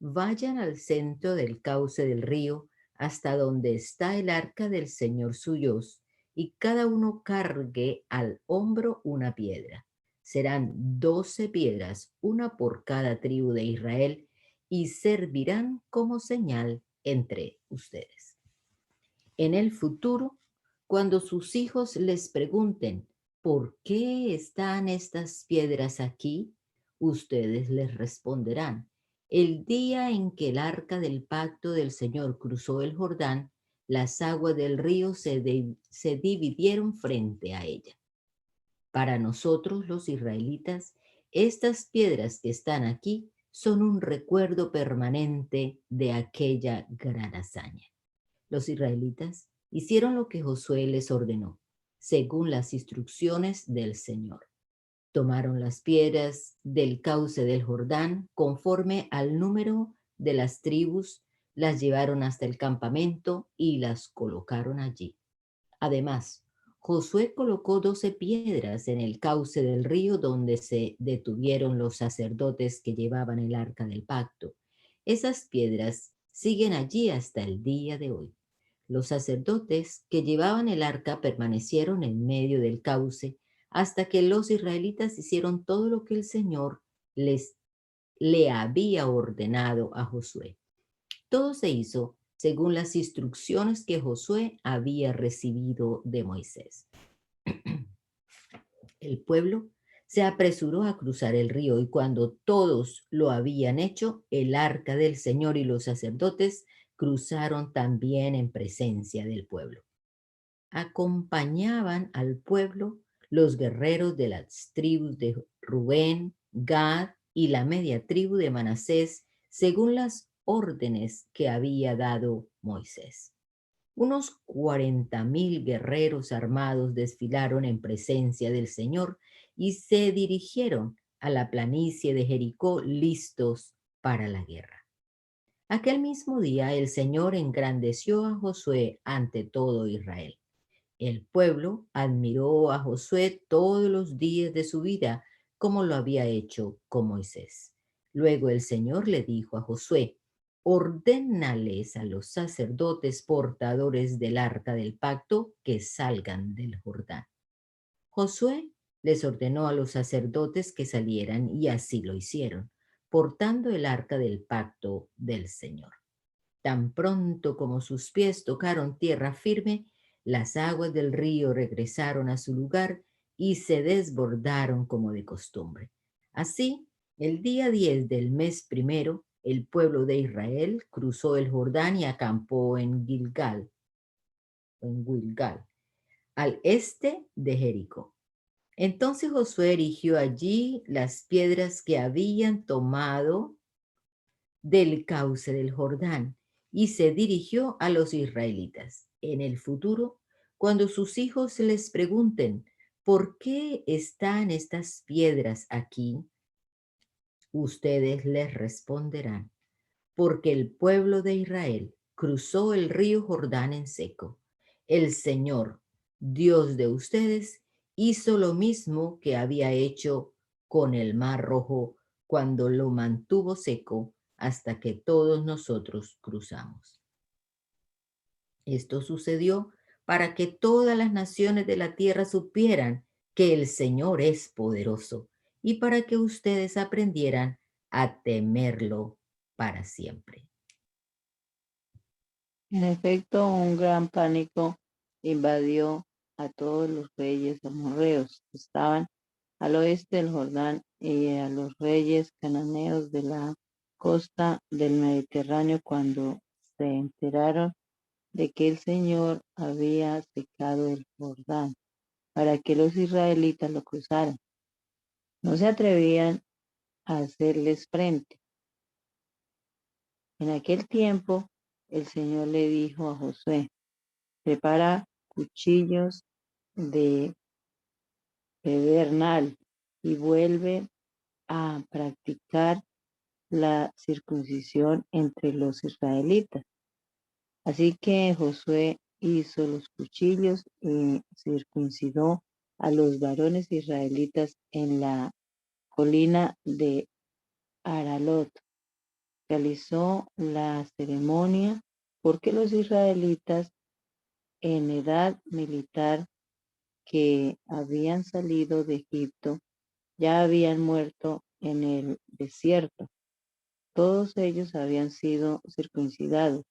D: vayan al centro del cauce del río hasta donde está el arca del Señor su Dios, y cada uno cargue al hombro una piedra. Serán 12 piedras, una por cada tribu de Israel, y servirán como señal entre ustedes. En el futuro, cuando sus hijos les pregunten: ¿por qué están estas piedras aquí?, ustedes les responderán: el día en que el arca del pacto del Señor cruzó el Jordán, las aguas del río se dividieron frente a ella. Para nosotros los israelitas, estas piedras que están aquí son un recuerdo permanente de aquella gran hazaña. Los israelitas hicieron lo que Josué les ordenó, según las instrucciones del Señor. Tomaron las piedras del cauce del Jordán conforme al número de las tribus, las llevaron hasta el campamento y las colocaron allí. Además, Josué colocó 12 piedras en el cauce del río donde se detuvieron los sacerdotes que llevaban el arca del pacto. Esas piedras siguen allí hasta el día de hoy. Los sacerdotes que llevaban el arca permanecieron en medio del cauce hasta que los israelitas hicieron todo lo que el Señor le había ordenado a Josué. Todo se hizo según las instrucciones que Josué había recibido de Moisés. El pueblo se apresuró a cruzar el río y cuando todos lo habían hecho, el arca del Señor y los sacerdotes cruzaron también en presencia del pueblo. Acompañaban al pueblo los guerreros de las tribus de Rubén, Gad y la media tribu de Manasés, según las órdenes que había dado Moisés. Unos 40,000 guerreros armados desfilaron en presencia del Señor y se dirigieron a la planicie de Jericó listos para la guerra. Aquel mismo día el Señor engrandeció a Josué ante todo Israel. El pueblo admiró a Josué todos los días de su vida, como lo había hecho con Moisés. Luego el Señor le dijo a Josué: ordénales a los sacerdotes portadores del arca del pacto que salgan del Jordán. Josué les ordenó a los sacerdotes que salieran y así lo hicieron, portando el arca del pacto del Señor. Tan pronto como sus pies tocaron tierra firme, las aguas del río regresaron a su lugar y se desbordaron como de costumbre. Así, el día 10 del mes primero, el pueblo de Israel cruzó el Jordán y acampó en Gilgal, al este de Jericó. Entonces Josué erigió allí las piedras que habían tomado del cauce del Jordán y se dirigió a los israelitas. En el futuro, cuando sus hijos les pregunten, ¿por qué están estas piedras aquí? Ustedes les responderán, porque el pueblo de Israel cruzó el río Jordán en seco. El Señor, Dios de ustedes, hizo lo mismo que había hecho con el Mar Rojo cuando lo mantuvo seco hasta que todos nosotros cruzamos. Esto sucedió para que todas las naciones de la tierra supieran que el Señor es poderoso y para que ustedes aprendieran a temerlo para siempre.
E: En efecto, un gran pánico invadió a todos los reyes amorreos que estaban al oeste del Jordán y a los reyes cananeos de la costa del Mediterráneo cuando se enteraron de que el Señor había secado el Jordán para que los israelitas lo cruzaran. No se atrevían a hacerles frente. En aquel tiempo, el Señor le dijo a Josué: prepara cuchillos de pedernal y vuelve a practicar la circuncisión entre los israelitas. Así que Josué hizo los cuchillos y circuncidó a los varones israelitas en la colina de Aralot. Realizó la ceremonia porque los israelitas en edad militar que habían salido de Egipto ya habían muerto en el desierto. Todos ellos habían sido circuncidados,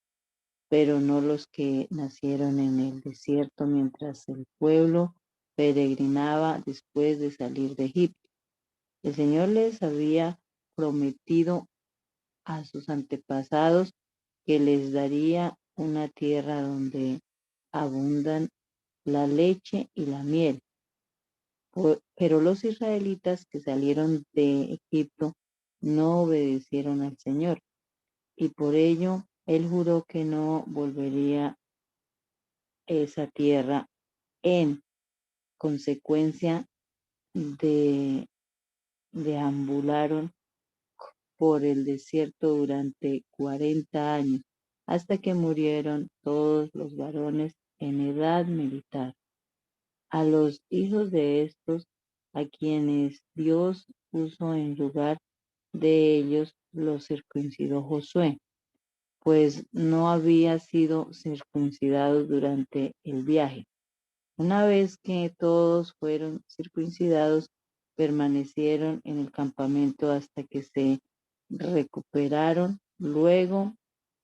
E: pero no los que nacieron en el desierto mientras el pueblo peregrinaba después de salir de Egipto. El Señor les había prometido a sus antepasados que les daría una tierra donde abundan la leche y la miel. Pero los israelitas que salieron de Egipto no obedecieron al Señor, y por ello Él juró que no volvería esa tierra. En consecuencia, deambularon por el desierto durante 40 años, hasta que murieron todos los varones en edad militar. A los hijos de estos, a quienes Dios puso en lugar de ellos, los circuncidó Josué, pues no había sido circuncidados durante el viaje. Una vez que todos fueron circuncidados, permanecieron en el campamento hasta que se recuperaron. Luego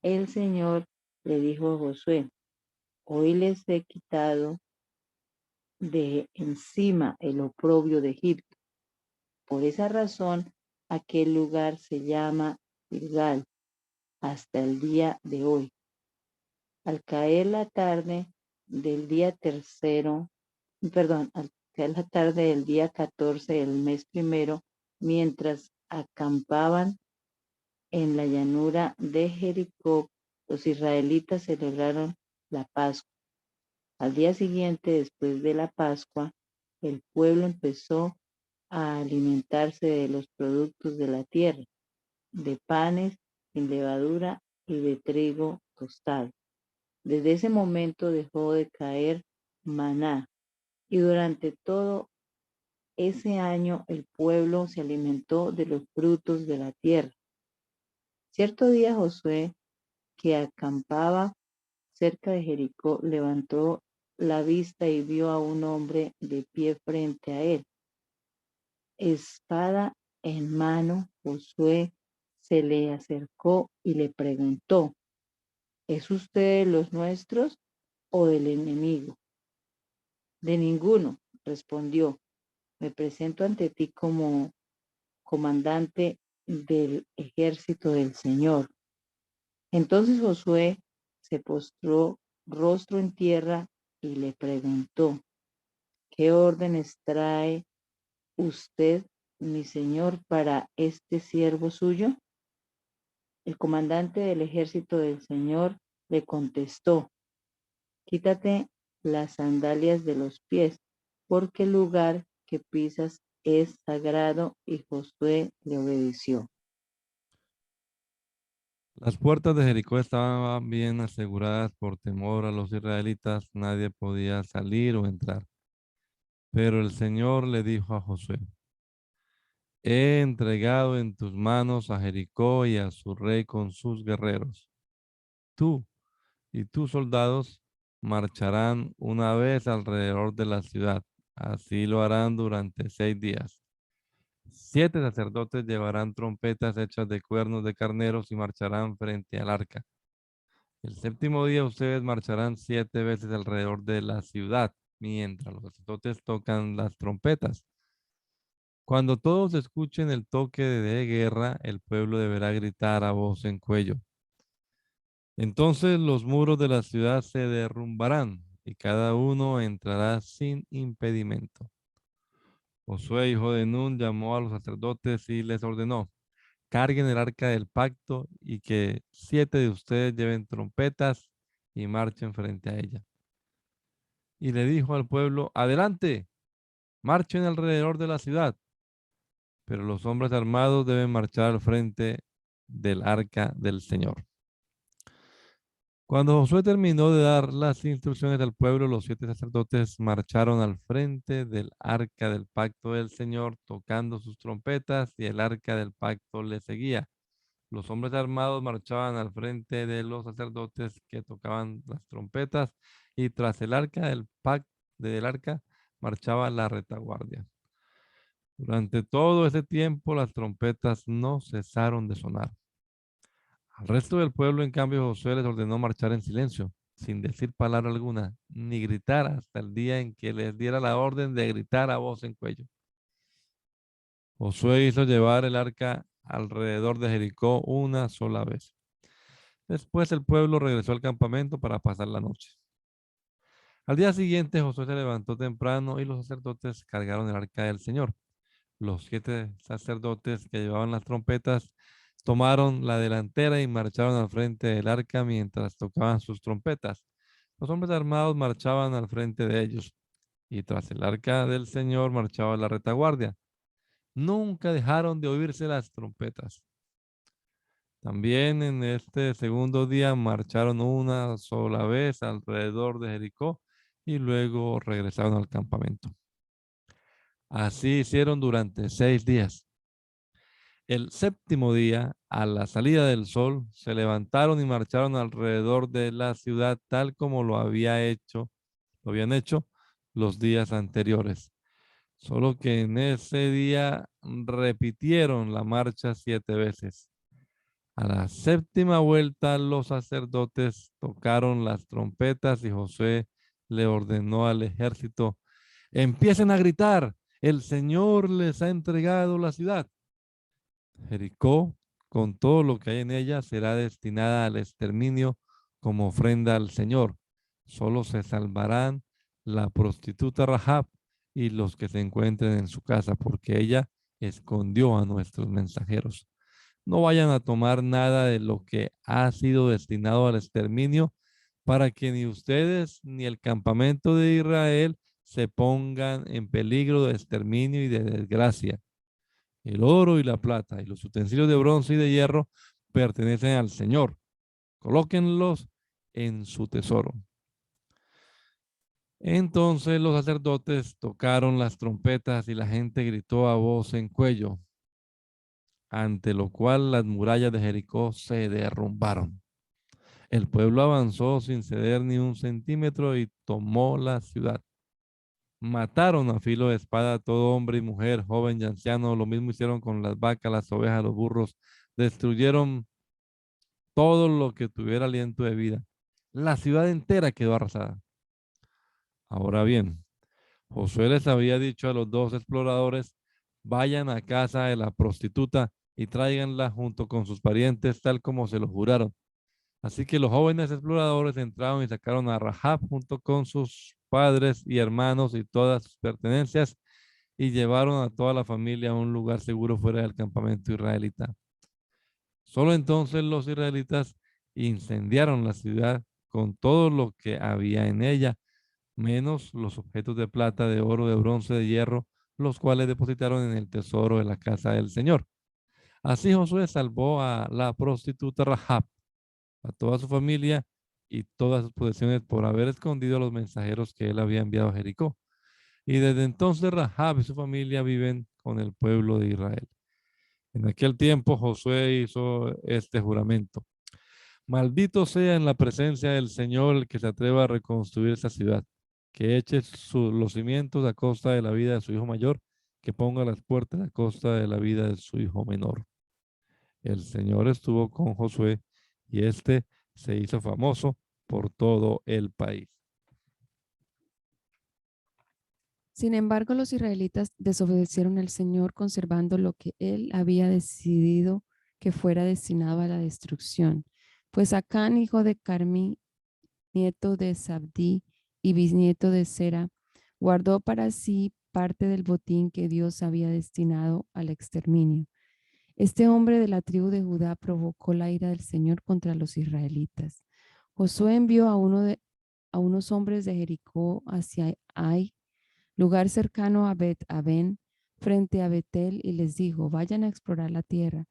E: el Señor le dijo a Josué: hoy les he quitado de encima el oprobio de Egipto. Por esa razón, aquel lugar se llama Gilgal hasta el día de hoy. Al caer la tarde del día al caer la tarde del día 14 del mes primero, mientras acampaban en la llanura de Jericó, los israelitas celebraron la Pascua. Al día siguiente, después de la Pascua, el pueblo empezó a alimentarse de los productos de la tierra, de panes sin levadura y de trigo tostado. Desde ese momento dejó de caer maná, y durante todo ese año el pueblo se alimentó de los frutos de la tierra. Cierto día Josué, que acampaba cerca de Jericó, levantó la vista y vio a un hombre de pie frente a él. Espada en mano, Josué se le acercó y le preguntó: ¿es usted de los nuestros o del enemigo? De ninguno, respondió. Me presento ante ti como comandante del ejército del Señor. Entonces Josué se postró rostro en tierra y le preguntó: ¿qué órdenes trae usted, mi señor, para este siervo suyo? El comandante del ejército del Señor le contestó: quítate las sandalias de los pies, porque el lugar que pisas es sagrado. Y Josué le obedeció.
A: Las puertas de Jericó estaban bien aseguradas por temor a los israelitas. Nadie podía salir o entrar. Pero el Señor le dijo a Josué: he entregado en tus manos a Jericó y a su rey con sus guerreros. Tú y tus soldados marcharán una vez alrededor de la ciudad. Así lo harán durante 6 días. 7 sacerdotes llevarán trompetas hechas de cuernos de carneros y marcharán frente al arca. El séptimo día ustedes marcharán 7 veces alrededor de la ciudad, mientras los sacerdotes tocan las trompetas. Cuando todos escuchen el toque de guerra, el pueblo deberá gritar a voz en cuello. Entonces los muros de la ciudad se derrumbarán y cada uno entrará sin impedimento. Josué, hijo de Nun, llamó a los sacerdotes y les ordenó: carguen el arca del pacto y que 7 de ustedes lleven trompetas y marchen frente a ella. Y le dijo al pueblo: adelante, marchen alrededor de la ciudad. Pero los hombres armados deben marchar al frente del arca del Señor. Cuando Josué terminó de dar las instrucciones al pueblo, los 7 sacerdotes marcharon al frente del arca del pacto del Señor, tocando sus trompetas, y el arca del pacto le seguía. Los hombres armados marchaban al frente de los sacerdotes que tocaban las trompetas, y tras el arca del arca marchaba la retaguardia. Durante todo ese tiempo las trompetas no cesaron de sonar. Al resto del pueblo, en cambio, Josué les ordenó marchar en silencio, sin decir palabra alguna, ni gritar hasta el día en que les diera la orden de gritar a voz en cuello. Josué hizo llevar el arca alrededor de Jericó una sola vez. Después el pueblo regresó al campamento para pasar la noche. Al día siguiente, Josué se levantó temprano y los sacerdotes cargaron el arca del Señor. Los 7 sacerdotes que llevaban las trompetas tomaron la delantera y marcharon al frente del arca mientras tocaban sus trompetas. Los hombres armados marchaban al frente de ellos, y tras el arca del Señor marchaba la retaguardia. Nunca dejaron de oírse las trompetas. También en este segundo día marcharon una sola vez alrededor de Jericó y luego regresaron al campamento. Así hicieron durante 6 días. El séptimo día, a la salida del sol, se levantaron y marcharon alrededor de la ciudad tal como lo habían hecho los días anteriores. Solo que en ese día repitieron la marcha 7 veces. A la séptima vuelta, los sacerdotes tocaron las trompetas y Josué le ordenó al ejército: empiecen a gritar, el Señor les ha entregado la ciudad. Jericó, con todo lo que hay en ella, será destinada al exterminio como ofrenda al Señor. Solo se salvarán la prostituta Rahab y los que se encuentren en su casa, porque ella escondió a nuestros mensajeros. No vayan a tomar nada de lo que ha sido destinado al exterminio, para que ni ustedes ni el campamento de Israel se pongan en peligro de exterminio y de desgracia. El oro y la plata y los utensilios de bronce y de hierro pertenecen al Señor. Colóquenlos en su tesoro. Entonces los sacerdotes tocaron las trompetas y la gente gritó a voz en cuello, ante lo cual las murallas de Jericó se derrumbaron. El pueblo avanzó sin ceder ni un centímetro y tomó la ciudad. Mataron a filo de espada a todo hombre y mujer, joven y anciano. Lo mismo hicieron con las vacas, las ovejas, los burros. Destruyeron todo lo que tuviera aliento de vida. La ciudad entera quedó arrasada. Ahora bien, Josué les había dicho a los 2 exploradores: vayan a casa de la prostituta y tráiganla junto con sus parientes, tal como se lo juraron. Así que los jóvenes exploradores entraron y sacaron a Rahab junto con sus padres y hermanos y todas sus pertenencias, y llevaron a toda la familia a un lugar seguro fuera del campamento israelita. Solo entonces los israelitas incendiaron la ciudad con todo lo que había en ella, menos los objetos de plata, de oro, de bronce, de hierro, los cuales depositaron en el tesoro de la casa del Señor. Así Josué salvó a la prostituta Rahab, a toda su familia y todas sus posesiones, por haber escondido a los mensajeros que él había enviado a Jericó. Y desde entonces Rahab y su familia viven con el pueblo de Israel. En aquel tiempo Josué hizo este juramento: maldito sea en la presencia del Señor el que se atreva a reconstruir esa ciudad, que eche los cimientos a costa de la vida de su hijo mayor, que ponga las puertas a costa de la vida de su hijo menor. El Señor estuvo con Josué y este se hizo famoso por todo el país.
B: Sin embargo, los israelitas desobedecieron al Señor, conservando lo que él había decidido que fuera destinado a la destrucción. Pues Acán, hijo de Carmi, nieto de Sabdí y bisnieto de Sera, guardó para sí parte del botín que Dios había destinado al exterminio. Este hombre de la tribu de Judá provocó la ira del Señor contra los israelitas. Josué envió a unos hombres de Jericó hacia Ai, lugar cercano a Bet-Aven, frente a Betel, y les dijo: vayan a explorar la tierra.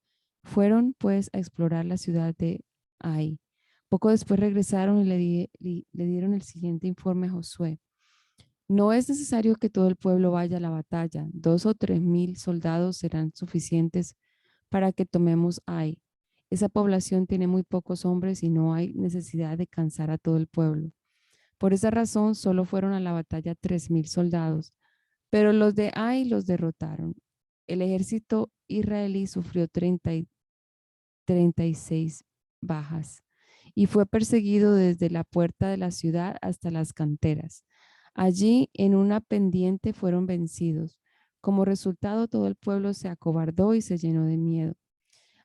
B: Fueron pues a explorar la ciudad de Ai. Poco después regresaron y le dieron el siguiente informe a Josué: no es necesario que todo el pueblo vaya a la batalla. 2 o 3 mil soldados serán suficientes para que tomemos Ai. Esa población tiene muy pocos hombres y no hay necesidad de cansar a todo el pueblo. Por esa razón, solo fueron a la batalla 3 mil soldados, pero los de Ai los derrotaron. El ejército israelí sufrió 36 bajas y fue perseguido desde la puerta de la ciudad hasta las canteras. Allí, en una pendiente, fueron vencidos. Como resultado, todo el pueblo se acobardó y se llenó de miedo.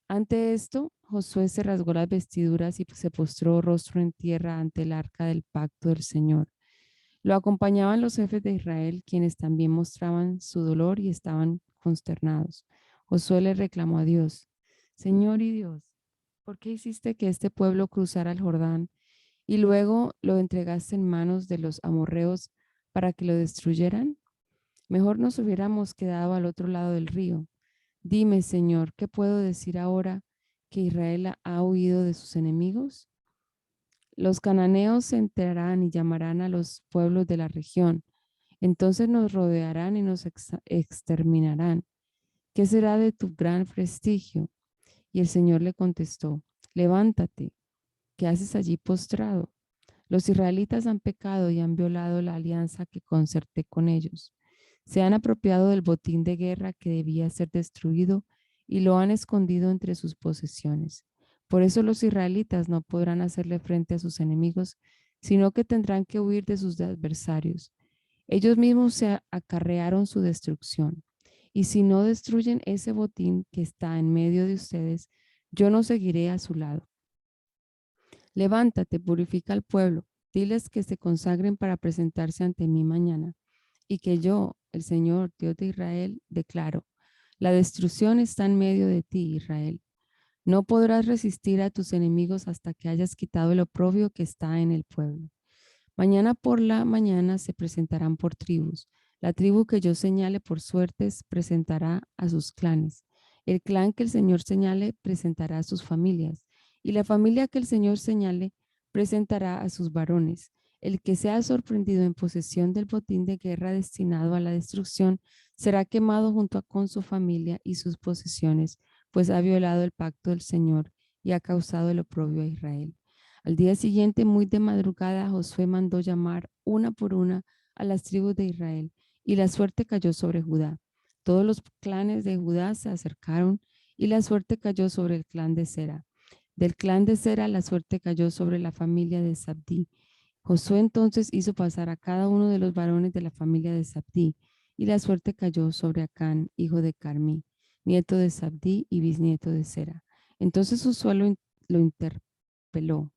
B: Ante esto, Josué se rasgó las vestiduras y se postró rostro en tierra ante el arca del pacto del Señor. Lo acompañaban los jefes de Israel, quienes también mostraban su dolor y estaban consternados. Josué le reclamó a Dios: Señor y Dios, ¿por qué hiciste que este pueblo cruzara el Jordán y luego lo entregaste en manos de los amorreos para que lo destruyeran? Mejor nos hubiéramos quedado al otro lado del río. Dime, Señor, ¿qué puedo decir ahora que Israel ha huido de sus enemigos? Los cananeos se enterarán y llamarán a los pueblos de la región. Entonces nos rodearán y nos exterminarán. ¿Qué será de tu gran prestigio? Y el Señor le contestó, levántate, ¿qué haces allí postrado? Los israelitas han pecado y han violado la alianza que concerté con ellos. Se han apropiado del botín de guerra que debía ser destruido y lo han escondido entre sus posesiones. Por eso los israelitas no podrán hacerle frente a sus enemigos, sino que tendrán que huir de sus adversarios. Ellos mismos se acarrearon su destrucción. Y si no destruyen ese botín que está en medio de ustedes, yo no seguiré a su lado. Levántate, purifica al pueblo, diles que se consagren para presentarse ante mí mañana, y que yo, el Señor, Dios de Israel, declaro, la destrucción está en medio de ti, Israel. No podrás resistir a tus enemigos hasta que hayas quitado el oprobio que está en el pueblo. Mañana por la mañana se presentarán por tribus. La tribu que yo señale por suertes presentará a sus clanes. El clan que el Señor señale presentará a sus familias. Y la familia que el Señor señale presentará a sus varones. El que sea sorprendido en posesión del botín de guerra destinado a la destrucción será quemado junto con su familia y sus posesiones, pues ha violado el pacto del Señor y ha causado el oprobio a Israel. Al día siguiente, muy de madrugada, Josué mandó llamar una por una a las tribus de Israel, y la suerte cayó sobre Judá. Todos los clanes de Judá se acercaron, y la suerte cayó sobre el clan de Sera. Del clan de Sera, la suerte cayó sobre la familia de Zabdí. Josué entonces hizo pasar a cada uno de los varones de la familia de Zabdí, y la suerte cayó sobre Acán, hijo de Carmí, nieto de Zabdí y bisnieto de Sera. Entonces Josué lo interpeló.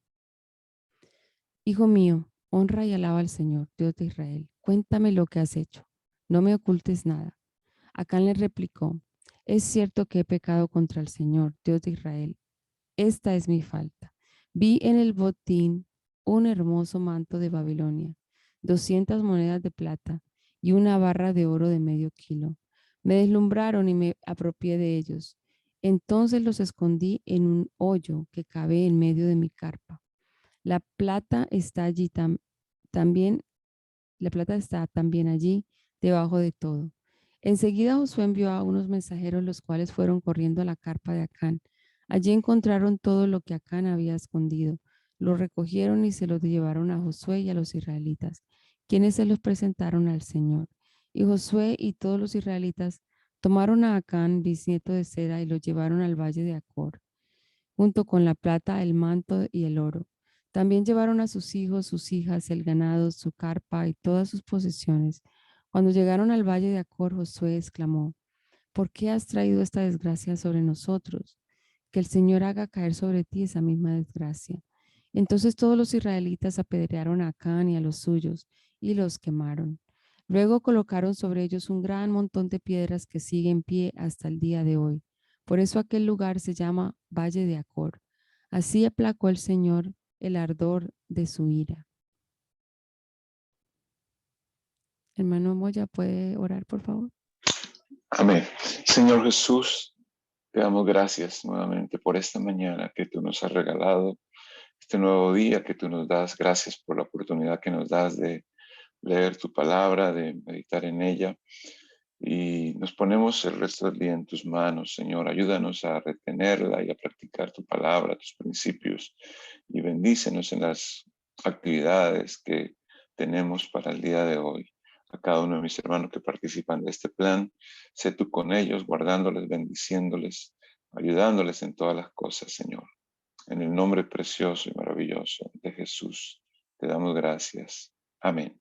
B: Hijo mío, honra y alaba al Señor, Dios de Israel. Cuéntame lo que has hecho. No me ocultes nada. Acán le replicó, es cierto que he pecado contra el Señor, Dios de Israel. Esta es mi falta. Vi en el botín un hermoso manto de Babilonia, 200 monedas de plata y una barra de oro de medio kilo. Me deslumbraron y me apropié de ellos. Entonces los escondí en un hoyo que cabe en medio de mi carpa. La plata está allí también, la plata está también allí, debajo de todo. Enseguida Josué envió a unos mensajeros, los cuales fueron corriendo a la carpa de Acán. Allí encontraron todo lo que Acán había escondido. Lo recogieron y se lo llevaron a Josué y a los israelitas, quienes se los presentaron al Señor. Y Josué y todos los israelitas tomaron a Acán, bisnieto de Sera, y lo llevaron al valle de Acor, junto con la plata, el manto y el oro. También llevaron a sus hijos, sus hijas, el ganado, su carpa y todas sus posesiones. Cuando llegaron al valle de Acor, Josué exclamó, ¿por qué has traído esta desgracia sobre nosotros? Que el Señor haga caer sobre ti esa misma desgracia. Entonces todos los israelitas apedrearon a Acán y a los suyos y los quemaron. Luego colocaron sobre ellos un gran montón de piedras que sigue en pie hasta el día de hoy. Por eso aquel lugar se llama Valle de Acor. Así aplacó el Señor el ardor de su ira. Hermano Moya, ¿puede orar, por favor?
C: Amén. Señor Jesús, te damos gracias nuevamente por esta mañana que tú nos has regalado, este nuevo día que tú nos das. Gracias por la oportunidad que nos das de leer tu palabra, de meditar en ella. Y nos ponemos el resto del día en tus manos, Señor. Ayúdanos a retenerla y a practicar tu palabra, tus principios. Y bendícenos en las actividades que tenemos para el día de hoy. A cada uno de mis hermanos que participan de este plan, sé tú con ellos, guardándoles, bendiciéndoles, ayudándoles en todas las cosas, Señor. En el nombre precioso y maravilloso de Jesús, te damos gracias. Amén.